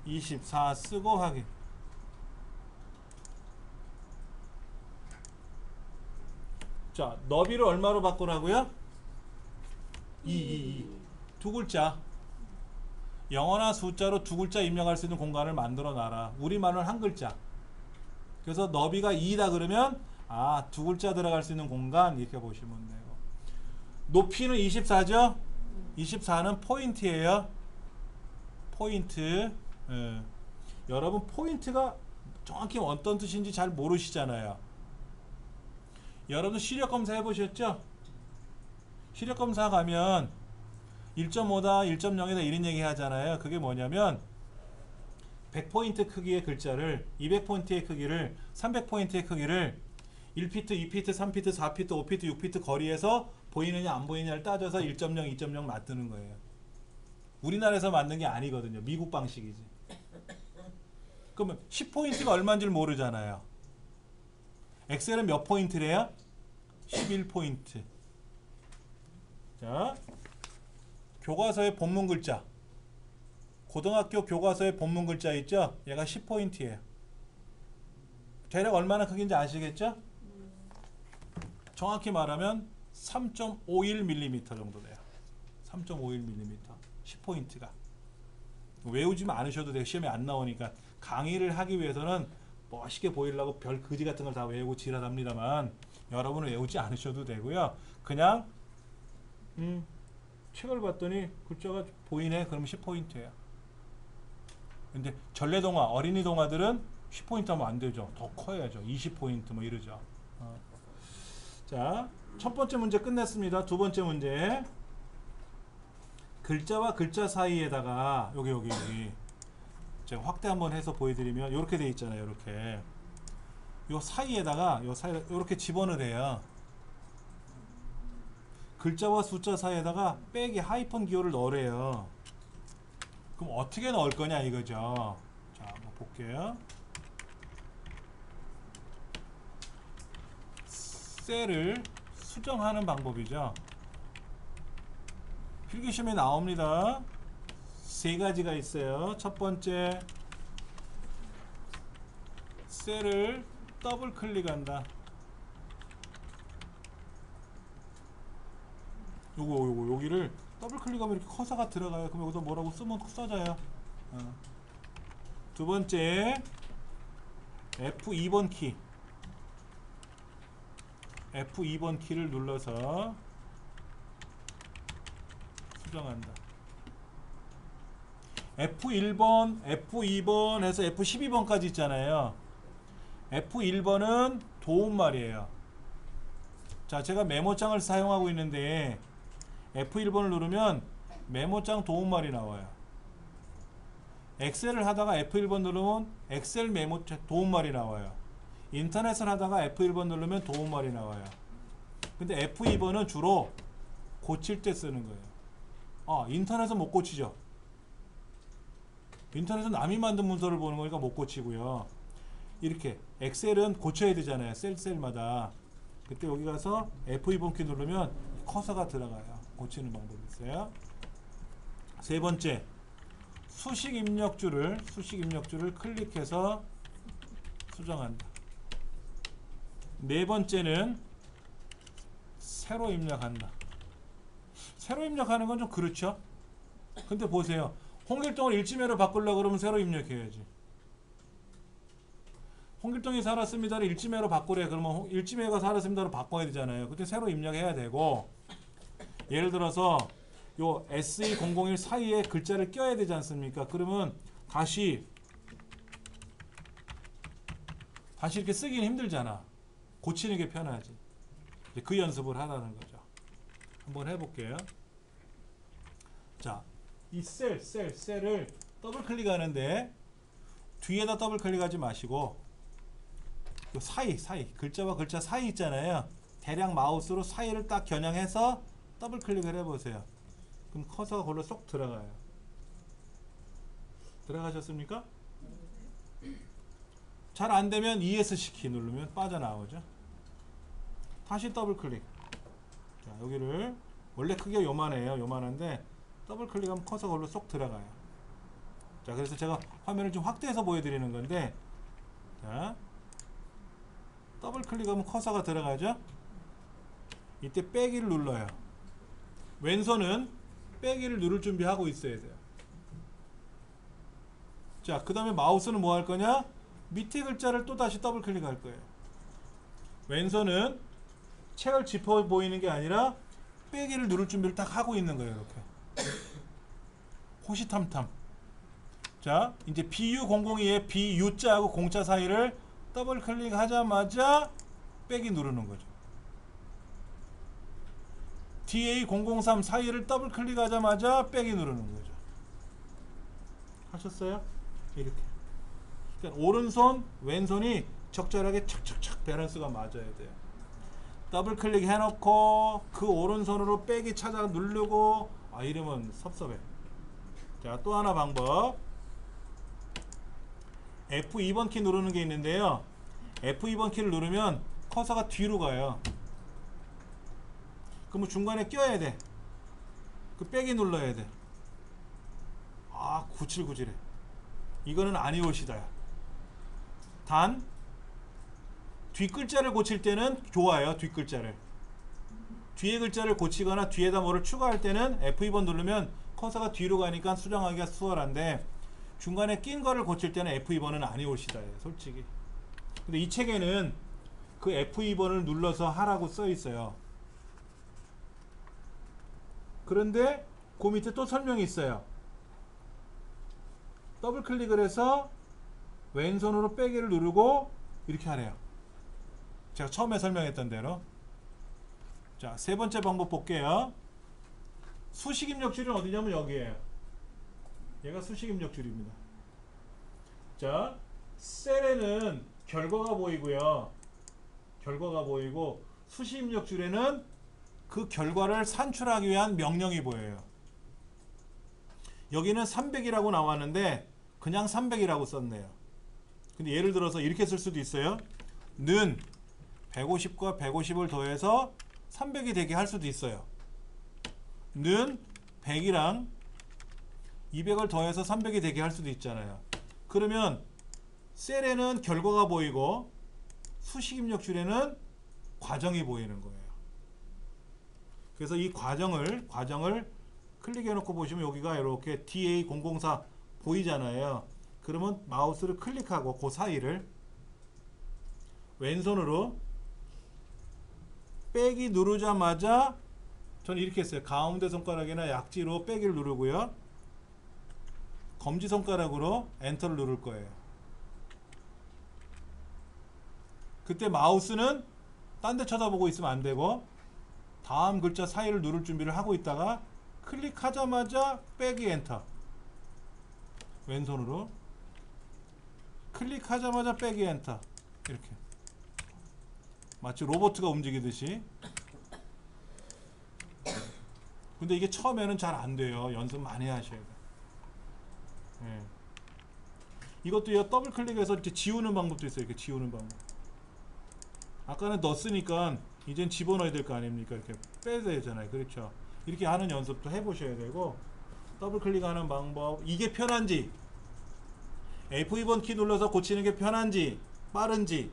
24 쓰고 확인. 자, 너비를 얼마로 바꾸라고요? 2. 두 글자. 영어나 숫자로 두 글자 입력할 수 있는 공간을 만들어 놔라. 우리말은 한 글자. 그래서 너비가 2다 그러면 두 글자 들어갈 수 있는 공간 이렇게 보시면 돼요. 높이는 24죠? 24는 포인트예요. 포인트. 여러분 포인트가 정확히 어떤 뜻인지 잘 모르시잖아요. 여러분 시력 검사 해보셨죠? 시력 검사 가면 1.5다 1.0이다 이런 얘기 하잖아요. 그게 뭐냐면 100포인트 크기의 글자를 200포인트의 크기를 300포인트의 크기를 1피트 2피트 3피트 4피트 5피트 6피트 거리에서 보이느냐 안 보이느냐를 따져서 1.0 2.0 맞추는 거예요. 우리나라에서 만든 게 아니거든요. 미국 방식이지. 그러면 10포인트가 얼마인지 모르잖아요. 엑셀은 몇 포인트래요? 11포인트. 자, 교과서의 본문 글자. 고등학교 교과서의 본문 글자 있죠? 얘가 10포인트예요. 대략 얼마나 크긴지 아시겠죠? 정확히 말하면 3.51mm 정도 돼요. 3.51mm. 10포인트가. 외우지만 않으셔도 돼요. 시험에 안 나오니까. 강의를 하기 위해서는 멋있게 보이려고 별 거지 같은 걸 다 외우고 지랄합니다만 여러분은 외우지 않으셔도 되고요. 그냥 책을 봤더니 글자가 보이네. 그러면 10포인트예요. 근데 전래동화, 어린이 동화들은 10포인트 하면 안 되죠. 더 커야죠. 20포인트 뭐 이러죠. 자, 첫 번째 문제 끝냈습니다. 두 번째 문제. 글자와 글자 사이에다가 여기 제가 확대 한번 해서 보여드리면 이렇게 돼 있잖아요. 이렇게 요 사이에다가 이렇게 집어넣으래요. 글자와 숫자 사이에다가 빼기 하이픈 기호를 넣으래요. 그럼 어떻게 넣을 거냐 이거죠. 자, 한번 볼게요. 셀을 수정하는 방법이죠. 필기시험에 나옵니다. 세 가지가 있어요. 첫 번째, 셀을 더블 클릭한다. 여기를 더블 클릭하면 이렇게 커서가 들어가요. 그럼 여기서 뭐라고 쓰면 써져요. 두 번째, F2번 키. F2번 키를 눌러서 수정한다. F1번, F2번 해서 F12번까지 있잖아요. F1번은 도움말이에요. 자, 제가 메모장을 사용하고 있는데 F1번을 누르면 메모장 도움말이 나와요. 엑셀을 하다가 F1번 누르면 엑셀 메모 도움말이 나와요. 인터넷을 하다가 F1번 누르면 도움말이 나와요. 근데 F2번은 주로 고칠 때 쓰는 거예요. 인터넷은 못 고치죠. 인터넷은 남이 만든 문서를 보는 거니까 못 고치고요. 이렇게 엑셀은 고쳐야 되잖아요. 셀마다. 그때 여기 가서 F2번 키 누르면 커서가 들어가요. 고치는 방법이 있어요. 세 번째, 수식 입력줄을 클릭해서 수정한다. 네 번째는 새로 입력한다. 새로 입력하는 건 좀 그렇죠. 근데 보세요. 홍길동을 일지매로 바꾸려고 그러면 새로 입력해야지. 홍길동이 살았습니다를 일지매로 바꾸래. 그러면 일지매가 살았습니다로 바꿔야 되잖아요. 그때 새로 입력해야 되고, 예를 들어서 요 SE001 사이에 글자를 껴야 되지 않습니까? 그러면 다시 이렇게 쓰기는 힘들잖아. 고치는 게 편하지. 이제 그 연습을 하라는 거죠. 한번 해볼게요. 자, 이 셀을 더블 클릭하는데 뒤에다 더블 클릭하지 마시고 요 사이 글자와 글자 사이 있잖아요. 대략 마우스로 사이를 딱 겨냥해서 더블 클릭을 해보세요. 그럼 커서가 걸로 쏙 들어가요. 들어가셨습니까? 잘 안되면 ESC 키 누르면 빠져나오죠. 다시 더블 클릭. 자, 여기를 원래 크기가 요만해요. 요만한데 더블 클릭하면 커서가 걸로 쏙 들어가요. 자, 그래서 제가 화면을 좀 확대해서 보여드리는 건데, 자, 더블 클릭하면 커서가 들어가죠. 이때 빼기를 눌러요. 왼손은 빼기를 누를 준비하고 있어야 돼요. 자, 그 다음에 마우스는 뭐 할 거냐? 밑에 글자를 또 다시 더블 클릭할 거예요. 왼손은 책을 짚어 보이는 게 아니라 빼기를 누를 준비를 딱 하고 있는 거예요. 이렇게 호시탐탐. 자, 이제 BU002의 BU자하고 공자 사이를 더블 클릭하자마자 빼기 누르는 거죠. DA003 사이를 더블 클릭하자마자 빼기 누르는 거죠. 하셨어요? 이렇게. 그러니까 오른손, 왼손이 적절하게 착착착 밸런스가 맞아야 돼요. 더블 클릭 해놓고 그 오른손으로 빼기 찾아 누르고, 이러면 섭섭해. 자, 또 하나 방법. F2번 키 누르는 게 있는데요. F2번 키를 누르면 커서가 뒤로 가요. 그러면 중간에 껴야 돼. 그 빼기 눌러야 돼. 구질구질해. 이거는 아니올시다야. 단 뒷글자를 고칠 때는 좋아요. 뒷글자를. 뒤에 글자를 고치거나 뒤에다 뭐를 추가할 때는 F2번 누르면 커서가 뒤로 가니까 수정하기가 수월한데, 중간에 낀 거를 고칠 때는 F2번은 아니올시다예요. 솔직히. 근데 이 책에는 그 F2번을 눌러서 하라고 써 있어요. 그런데 그 밑에 또 설명이 있어요. 더블 클릭을 해서 왼손으로 빼기를 누르고 이렇게 하래요. 제가 처음에 설명했던 대로. 자, 세 번째 방법 볼게요. 수식 입력줄은 어디냐면 여기에요. 얘가 수식 입력줄입니다. 자, 셀에는 결과가 보이고요. 결과가 보이고, 수식 입력줄에는 그 결과를 산출하기 위한 명령이 보여요. 여기는 300이라고 나왔는데 그냥 300이라고 썼네요. 근데 예를 들어서 이렇게 쓸 수도 있어요. 는 150과 150을 더해서 300이 되게 할 수도 있어요. 는 100이랑 200을 더해서 300이 되게 할 수도 있잖아요. 그러면 셀에는 결과가 보이고 수식 입력줄에는 과정이 보이는 거예요. 그래서 이 과정을 클릭해 놓고 보시면 여기가 이렇게 DA004 보이잖아요. 그러면 마우스를 클릭하고 그 사이를 왼손으로 빼기 누르자마자, 저는 이렇게 했어요. 가운데 손가락이나 약지로 빼기를 누르고요. 검지손가락으로 엔터를 누를 거예요. 그때 마우스는 딴 데 쳐다보고 있으면 안 되고, 다음 글자 사이를 누를 준비를 하고 있다가 클릭하자마자 빼기 엔터. 왼손으로 클릭하자마자 빼기 엔터 이렇게 마치 로봇가 움직이듯이. 근데 이게 처음에는 잘 안 돼요. 연습 많이 하셔야 돼요. 예. 이것도 더블 클릭해서 이렇게 지우는 방법도 있어요. 이렇게 지우는 방법. 아까는 넣었으니까 이젠 집어넣어야 될 거 아닙니까? 이렇게 빼야 되잖아요. 그렇죠. 이렇게 하는 연습도 해보셔야 되고, 더블 클릭하는 방법, 이게 편한지, F2번 키 눌러서 고치는 게 편한지 빠른지,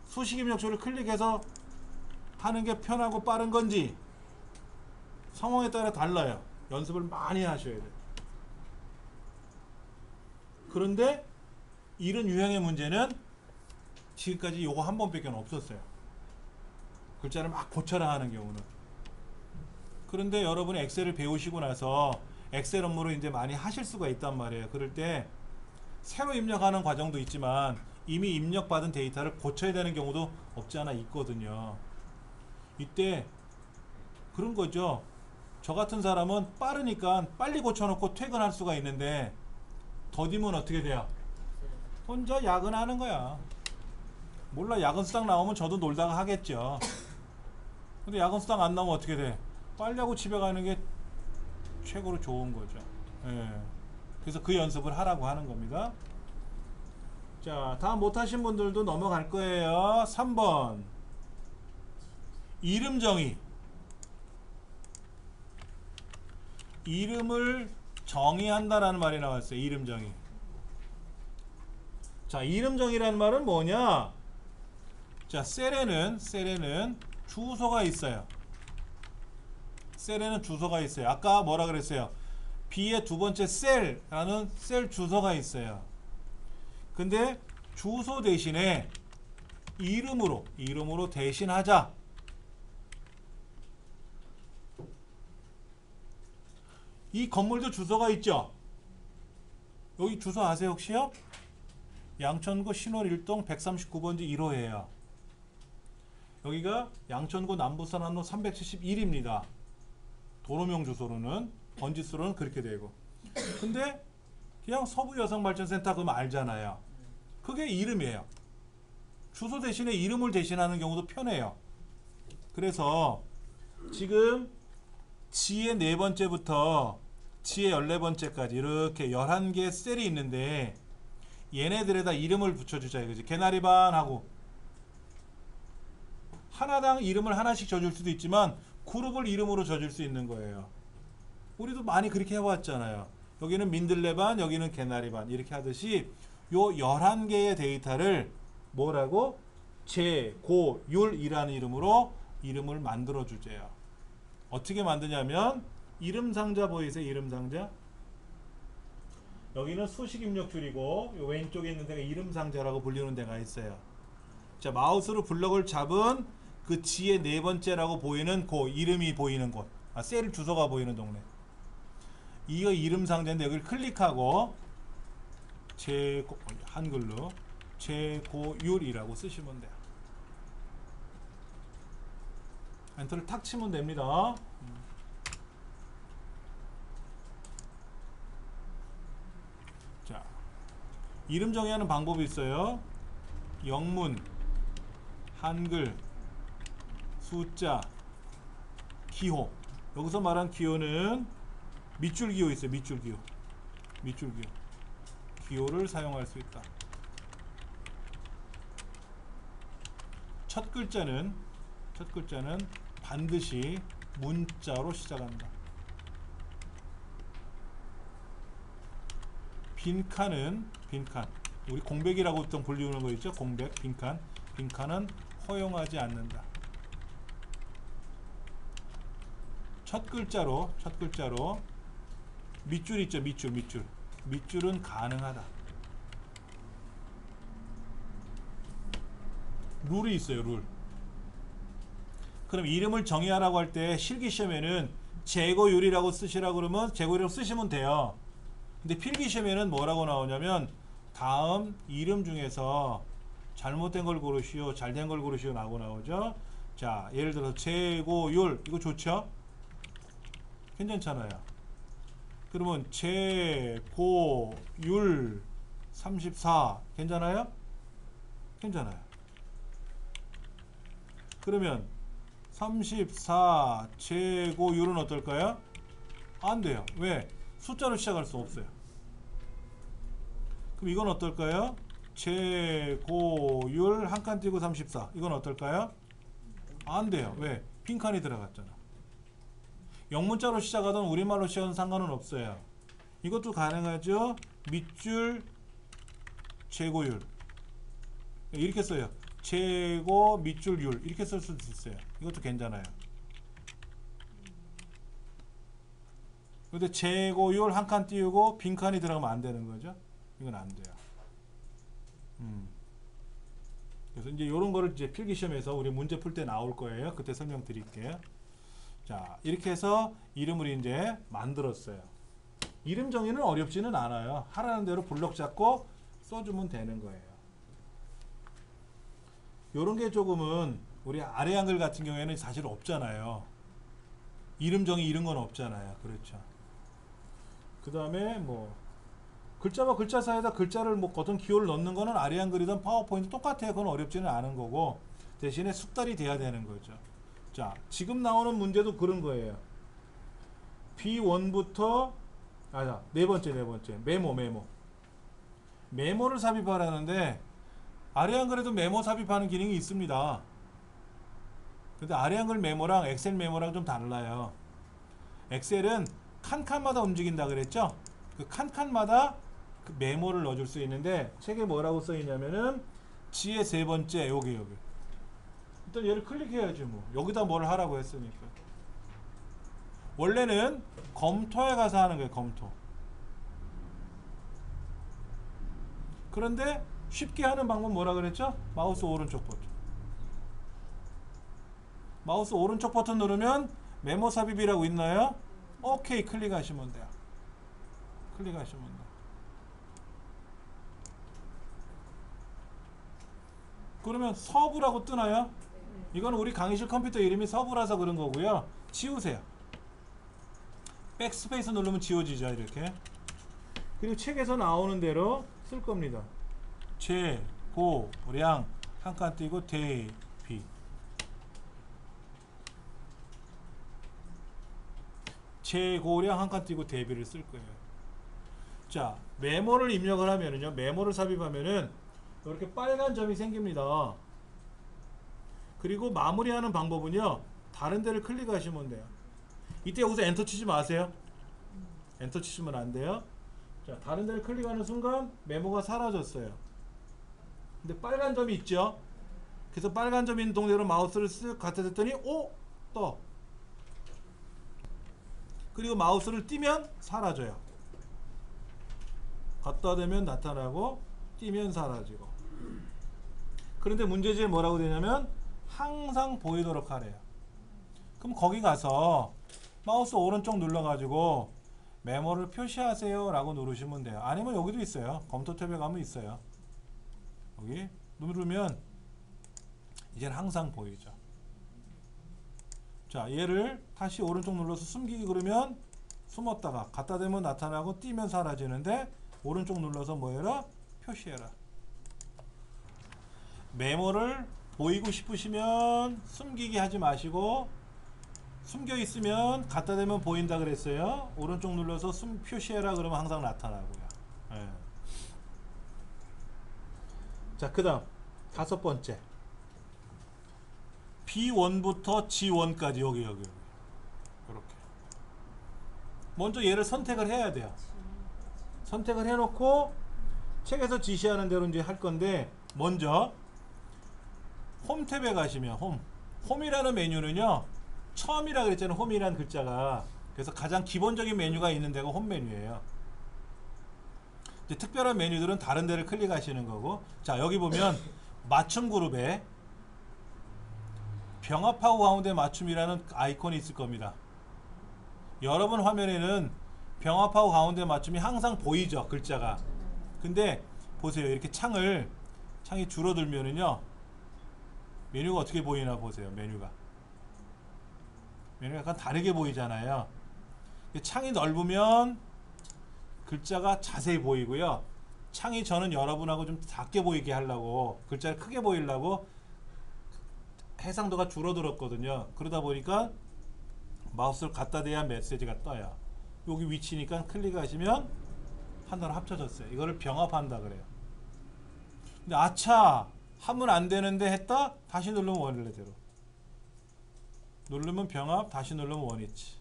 수식 입력조를 클릭해서 하는 게 편하고 빠른 건지 상황에 따라 달라요. 연습을 많이 하셔야 돼요. 그런데 이런 유형의 문제는 지금까지 요거 한 번밖에 없었어요. 글자를 막 고쳐라 하는 경우는. 그런데 여러분이 엑셀을 배우시고 나서 엑셀 업무를 이제 많이 하실 수가 있단 말이에요. 그럴 때 새로 입력하는 과정도 있지만 이미 입력받은 데이터를 고쳐야 되는 경우도 없지 않아 있거든요. 이때 그런 거죠. 저 같은 사람은 빠르니까 빨리 고쳐놓고 퇴근할 수가 있는데, 더디면 어떻게 돼요? 혼자 야근하는 거야. 몰라, 야근 수당 나오면 저도 놀다가 하겠죠. 근데 야근 수당 안 나오면 어떻게 돼? 빨리 하고 집에 가는 게 최고로 좋은 거죠. 예. 그래서 그 연습을 하라고 하는 겁니다. 자, 다음 못하신 분들도 넘어갈 거예요. 3번 이름 정의. 이름을 정의한다라는 말이 나왔어요. 이름 정의. 자, 이름 정의라는 말은 뭐냐? 자, 셀에는 주소가 있어요. 셀에는 주소가 있어요. 아까 뭐라 그랬어요? B의 두 번째 셀라는 셀 주소가 있어요. 근데 주소 대신에 이름으로 대신하자. 이 건물도 주소가 있죠. 여기 주소 아세요 혹시요? 양천구 신월 1동 139번지 1호예요. 여기가 양천구 남부산안로 371입니다. 도로명 주소로는, 번지수로는 그렇게 되고. 근데 그냥 서부여성발전센터 그러면 알잖아요. 그게 이름이에요. 주소 대신에 이름을 대신하는 경우도 편해요. 그래서 지금 지의 4번째부터 지의 14번째까지 이렇게 11개의 셀이 있는데, 얘네들에다 이름을 붙여주자 이거지. 개나리반 하고 하나당 이름을 하나씩 줘줄 수도 있지만 그룹을 이름으로 줘줄 수 있는 거예요. 우리도 많이 그렇게 해왔잖아요. 여기는 민들레반, 여기는 개나리반 이렇게 하듯이 요 11개의 데이터를 뭐라고? 재고율이라는 이름으로 이름을 만들어 주재요. 어떻게 만드냐면, 이름 상자 보이세요? 이름 상자. 여기는 수식 입력 줄이고 요 왼쪽에 있는 데가 이름 상자라고 불리는 데가 있어요. 자, 마우스로 블럭을 잡은 그 지의 4번째라고 보이는 그 이름이 보이는 곳, 셀 주소가 보이는 동네, 이거 이름 상자인데 여기를 클릭하고 한글로 재고율이라고 쓰시면 돼요. 엔터를 탁 치면 됩니다. 자, 이름 정의하는 방법이 있어요. 영문, 한글, 숫자, 기호. 여기서 말한 기호는 밑줄 기호 있어요. 밑줄 기호. 기호를 사용할 수 있다. 첫 글자는 반드시 문자로 시작한다. 빈칸은 우리 공백이라고 보통 불리우는 거 있죠? 공백, 빈칸은 허용하지 않는다. 첫 글자로 밑줄 있죠? 밑줄은 가능하다. 룰이 있어요. 룰. 그럼 이름을 정의하라고 할 때 실기시험에는 재고율이라고 쓰시라고 그러면 재고율이라고 쓰시면 돼요. 근데 필기시험에는 뭐라고 나오냐면, 다음 이름 중에서 잘못된 걸 고르시오, 잘된 걸 고르시오 라고 나오죠. 자, 예를 들어서 재고율, 이거 좋죠? 괜찮잖아요. 그러면 제고율 34 괜찮아요? 괜찮아요. 그러면 34 제고율은 어떨까요? 안 돼요. 왜? 숫자로 시작할 수 없어요. 그럼 이건 어떨까요? 제고율 한 칸 띄고 34 이건 어떨까요? 안 돼요. 왜? 빈칸이 들어갔잖아. 영문자로 시작하든 우리말로 시작하든 상관은 없어요. 이것도 가능하죠. 밑줄 제고율 이렇게 써요. 제고 밑줄율 이렇게 쓸 수도 있어요. 이것도 괜찮아요. 근데 제고율 한 칸 띄우고 빈칸이 들어가면 안 되는 거죠. 이건 안 돼요. 그래서 이제 이런 거를 이제 필기시험에서 우리 문제 풀 때 나올 거예요. 그때 설명드릴게요. 자, 이렇게 해서 이름을 이제 만들었어요. 이름 정의는 어렵지는 않아요. 하라는 대로 블럭 잡고 써주면 되는 거예요. 요런 게 조금은 우리 아래 한글 같은 경우에는 사실 없잖아요. 이름 정의 이런 건 없잖아요. 그렇죠. 그 다음에 뭐 글자와 글자 사이에다 글자를 뭐 어떤 기호를 넣는 거는 아래 한글이든 파워포인트 똑같아요. 그건 어렵지는 않은 거고 대신에 숙달이 돼야 되는 거죠. 자, 지금 나오는 문제도 그런 거예요. B1부터 네 번째 메모를 삽입하라는데 아래 한글에도 메모 삽입하는 기능이 있습니다. 근데 아래 한글 메모랑 엑셀 메모랑 좀 달라요. 엑셀은 칸칸마다 움직인다 그랬죠? 그 칸칸마다 그 메모를 넣어줄 수 있는데 책에 뭐라고 써있냐면은 지의 세 번째 여기 일단 얘를 클릭해야지 뭐 여기다 뭘 하라고 했으니까. 원래는 검토에 가서 하는 거예요. 검토. 그런데 쉽게 하는 방법 뭐라 그랬죠? 마우스 오른쪽 버튼. 마우스 오른쪽 버튼 누르면 메모 삽입이라고 있나요? 오케이 클릭하시면 돼요. 클릭하시면 돼요. 그러면 서부라고 뜨나요? 이건 우리 강의실 컴퓨터 이름이 서부라서 그런 거고요. 지우세요. 백스페이스 누르면 지워지죠. 이렇게. 그리고 책에서 나오는 대로 쓸 겁니다. 제고량 한 칸 띄고 대비. 제고량 한 칸 띄고 대비를 쓸 거예요. 자, 메모를 입력을 하면은요. 메모를 삽입하면은 이렇게 빨간 점이 생깁니다. 그리고 마무리하는 방법은요. 다른 데를 클릭하시면 돼요. 이때 여기서 엔터 치지 마세요. 엔터 치시면 안 돼요. 자, 다른 데를 클릭하는 순간 메모가 사라졌어요. 근데 빨간 점이 있죠. 그래서 빨간 점이 있는 동네로 마우스를 쓱 갖다 댔더니 떠. 그리고 마우스를 띄면 사라져요. 갖다 대면 나타나고 띄면 사라지고. 그런데 문제지에 뭐라고 되냐면 항상 보이도록 하래요. 그럼 거기 가서 마우스 오른쪽 눌러가지고 메모를 표시하세요 라고 누르시면 돼요. 아니면 여기도 있어요. 검토 탭에 가면 있어요. 여기 누르면 이제는 항상 보이죠. 자, 얘를 다시 오른쪽 눌러서 숨기기 그러면 숨었다가 갖다 대면 나타나고 띄면 사라지는데 오른쪽 눌러서 뭐 해라? 표시해라. 메모를 보이고 싶으시면 숨기기 하지 마시고 숨겨 있으면 갖다 대면 보인다 그랬어요. 오른쪽 눌러서 표시해라 그러면 항상 나타나고요. 네. 자, 그 다음 다섯 번째 B1부터 G1까지 여기 이렇게 먼저 얘를 선택을 해야 돼요. 선택을 해놓고 책에서 지시하는 대로 이제 할 건데 먼저 홈 탭에 가시면 홈이라는 메뉴는요 처음이라 그랬잖아요. 홈이라는 글자가. 그래서 가장 기본적인 메뉴가 있는 데가 홈 메뉴예요. 이제 특별한 메뉴들은 다른 데를 클릭하시는 거고. 자, 여기 보면 맞춤 그룹에 병합하고 가운데 맞춤이라는 아이콘이 있을 겁니다. 여러분 화면에는 병합하고 가운데 맞춤이 항상 보이죠. 글자가. 근데 보세요. 이렇게 창이 줄어들면은요 메뉴가 어떻게 보이나 보세요. 메뉴가 약간 다르게 보이잖아요. 창이 넓으면 글자가 자세히 보이고요. 창이 저는 여러분하고 좀 작게 보이게 하려고 글자를 크게 보이려고 해상도가 줄어들었거든요. 그러다 보니까 마우스를 갖다 대야 메시지가 떠요. 여기 위치니까 클릭하시면 하나로 합쳐졌어요. 이거를 병합한다 그래요. 근데 아차 하면 안 되는데 했다 다시 누르면 원래대로 누르면 병합 다시 누르면 원위치.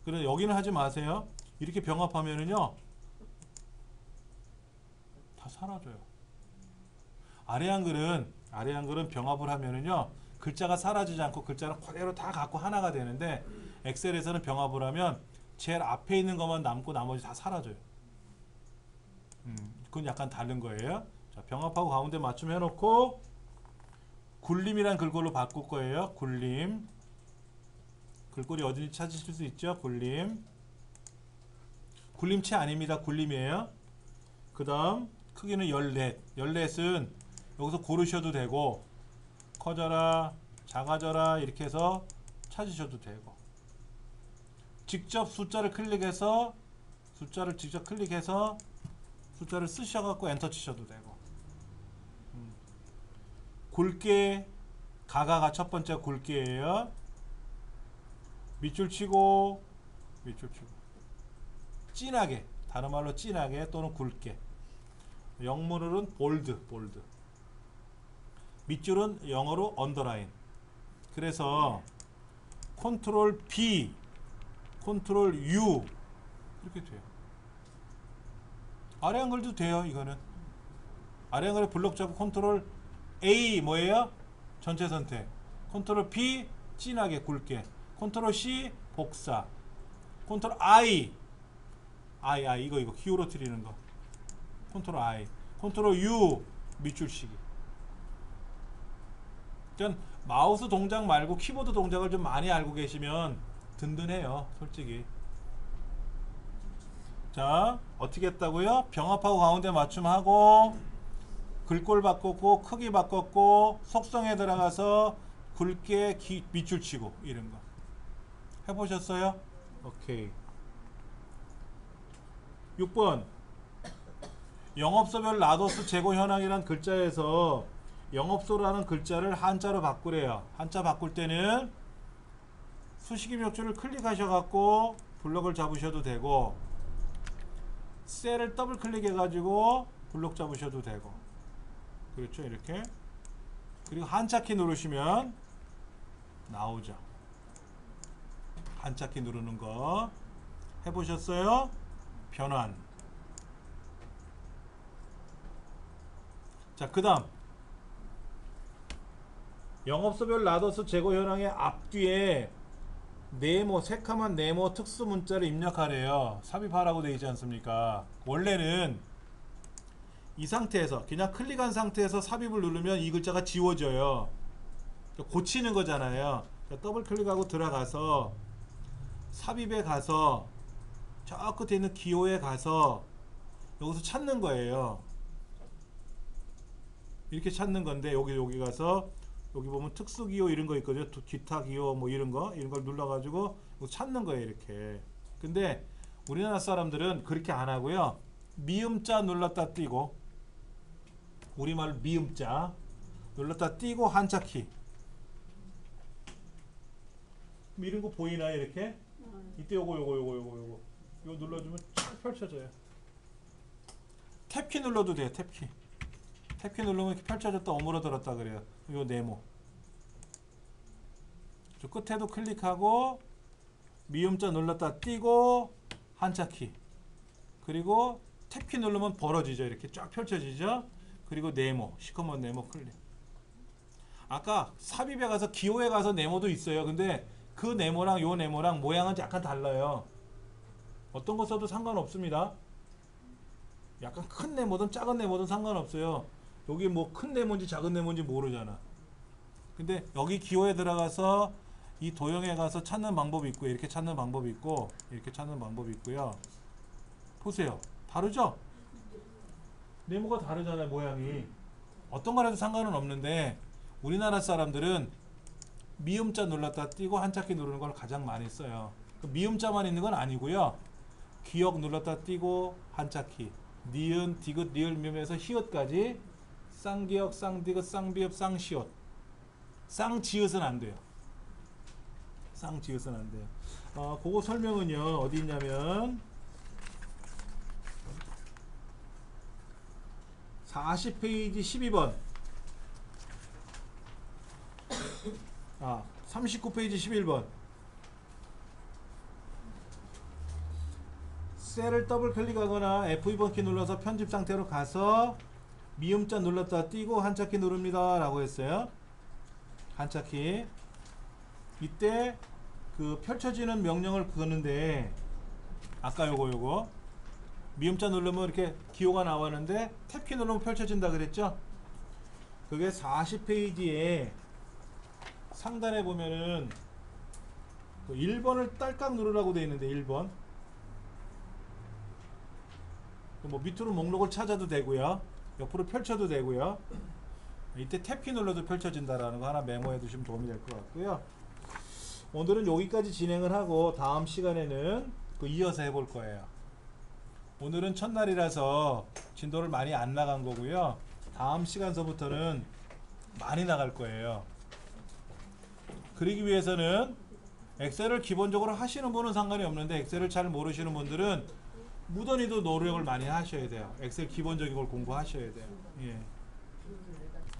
그래서 여기는 하지 마세요. 이렇게 병합하면은요 다 사라져요. 아래 한글은 병합을 하면은요 글자가 사라지지 않고 글자는 그대로 다 갖고 하나가 되는데 엑셀에서는 병합을 하면 제일 앞에 있는 것만 남고 나머지 다 사라져요. 그건 약간 다른 거예요. 자, 병합하고 가운데 맞춤 해놓고 굴림이란 글꼴로 바꿀 거예요. 굴림. 글꼴이 어딘지 찾으실 수 있죠. 굴림. 굴림체 아닙니다. 굴림이에요. 그 다음 크기는 14. 14은 여기서 고르셔도 되고 커져라 작아져라 이렇게 해서 찾으셔도 되고 직접 숫자를 직접 클릭해서 숫자를 쓰셔갖고 엔터 치셔도 되고 굵게 가가가 첫 번째 굵게예요. 밑줄 치고 진하게 다른 말로 진하게 또는 굵게 영문으로는 볼드 밑줄은 영어로 언더라인. 그래서 컨트롤 B 컨트롤 U 이렇게 돼요. 아래 한글도 돼요. 이거는 아래 한글에 블록 잡고 컨트롤 A 뭐예요? 전체 선택. 컨트롤 P 진하게 굵게. 컨트롤 C 복사. 컨트롤 I 이거 기울어뜨리는 거. 컨트롤 I. 컨트롤 U 밑줄치기. 그러니까 마우스 동작 말고 키보드 동작을 좀 많이 알고 계시면 든든해요. 솔직히. 자, 어떻게 했다고요? 병합하고 가운데 맞춤하고 글꼴 바꿨고 크기 바꿨고 속성에 들어가서 굵게 밑줄 치고 이런 거 해보셨어요? 오케이. 6번 영업소별 라도스 재고 현황이란 글자에서 영업소라는 글자를 한자로 바꾸래요. 한자 바꿀 때는 수식 입력줄을 클릭하셔갖고 블럭을 잡으셔도 되고 셀을 더블 클릭해 가지고 블록 잡으셔도 되고 그렇죠. 이렇게. 그리고 한자키 누르시면 나오죠. 한자키 누르는 거 해보셨어요? 변환. 자, 그 다음 영업소별 라더스 재고 현황의 앞뒤에 네모, 새카만 네모 특수 문자를 입력하래요. 삽입하라고 되어 있지 않습니까? 원래는 이 상태에서 그냥 클릭한 상태에서 삽입을 누르면 이 글자가 지워져요. 고치는 거잖아요. 더블 클릭하고 들어가서 삽입에 가서 저 끝에 있는 기호에 가서 여기서 찾는 거예요. 이렇게 찾는 건데 여기 가서 여기 보면 특수기호 이런 거 있거든요. 기타 기호 뭐 이런 걸 눌러가지고 찾는 거예요. 이렇게. 근데 우리나라 사람들은 그렇게 안 하고요. 미음자 눌렀다 띄고 우리말 미음자 눌렀다 띄고 한자키 이런 거 보이나요? 이렇게? 이때 요거 눌러주면 쫙 펼쳐져요. 탭키 눌러도 돼요. 탭키 누르면 이렇게 펼쳐졌다 오므러들었다 그래요. 요 네모 저 끝에도 클릭하고 미음자 눌렀다 띄고 한자키 그리고 탭키 누르면 벌어지죠. 이렇게 쫙 펼쳐지죠. 그리고 네모 시커먼 네모 클릭. 아까 삽입에 가서 기호에 가서 네모도 있어요. 근데 그 네모랑 요 네모랑 모양은 약간 달라요. 어떤 거 써도 상관없습니다. 약간 큰 네모든 작은 네모든 상관없어요. 여기 뭐 큰 네모인지 작은 네모인지 모르잖아. 근데 여기 기호에 들어가서 이 도형에 가서 찾는 방법이 있고 이렇게 찾는 방법이 있고 이렇게 찾는 방법이 있고요. 보세요. 다르죠? 네모가 다르잖아요. 모양이. 어떤 거라도 상관은 없는데 우리나라 사람들은 미음자 눌렀다 띄고 한자키 누르는 걸 가장 많이 써요. 미음자만 있는 건 아니고요. 기역 눌렀다 띄고 한자키 니은 디귿 리을 미음에서 히읗까지 쌍기역 쌍디귿 쌍비읍 쌍시옷 쌍지읒은 안 돼요. 쌍지읒은 안 돼요. 그거 설명은요 어디 있냐면 40페이지 12번 39페이지 11번 셀을 더블 클릭하거나 F2번 키 눌러서 편집 상태로 가서 미음자 눌렀다 띄고 한자키 누릅니다 라고 했어요. 한자키 이때 그 펼쳐지는 명령을 그는데 아까 요거 미음자 누르면 이렇게 기호가 나왔는데 탭키 누르면 펼쳐진다 그랬죠. 그게 40페이지에 상단에 보면은 그 1번을 딸깍 누르라고 되어 있는데 1번 뭐 밑으로 목록을 찾아도 되고요 옆으로 펼쳐도 되고요 이때 탭키 눌러도 펼쳐진다라는 거 하나 메모해 두시면 도움이 될 것 같고요. 오늘은 여기까지 진행을 하고 다음 시간에는 그 이어서 해볼 거예요. 오늘은 첫날이라서 진도를 많이 안 나간 거고요. 다음 시간서부터는 많이 나갈 거예요. 그러기 위해서는 엑셀을 기본적으로 하시는 분은 상관이 없는데 엑셀을 잘 모르시는 분들은 무던히도 노력을 많이 하셔야 돼요. 엑셀 기본적인 걸 공부하셔야 돼요. 예.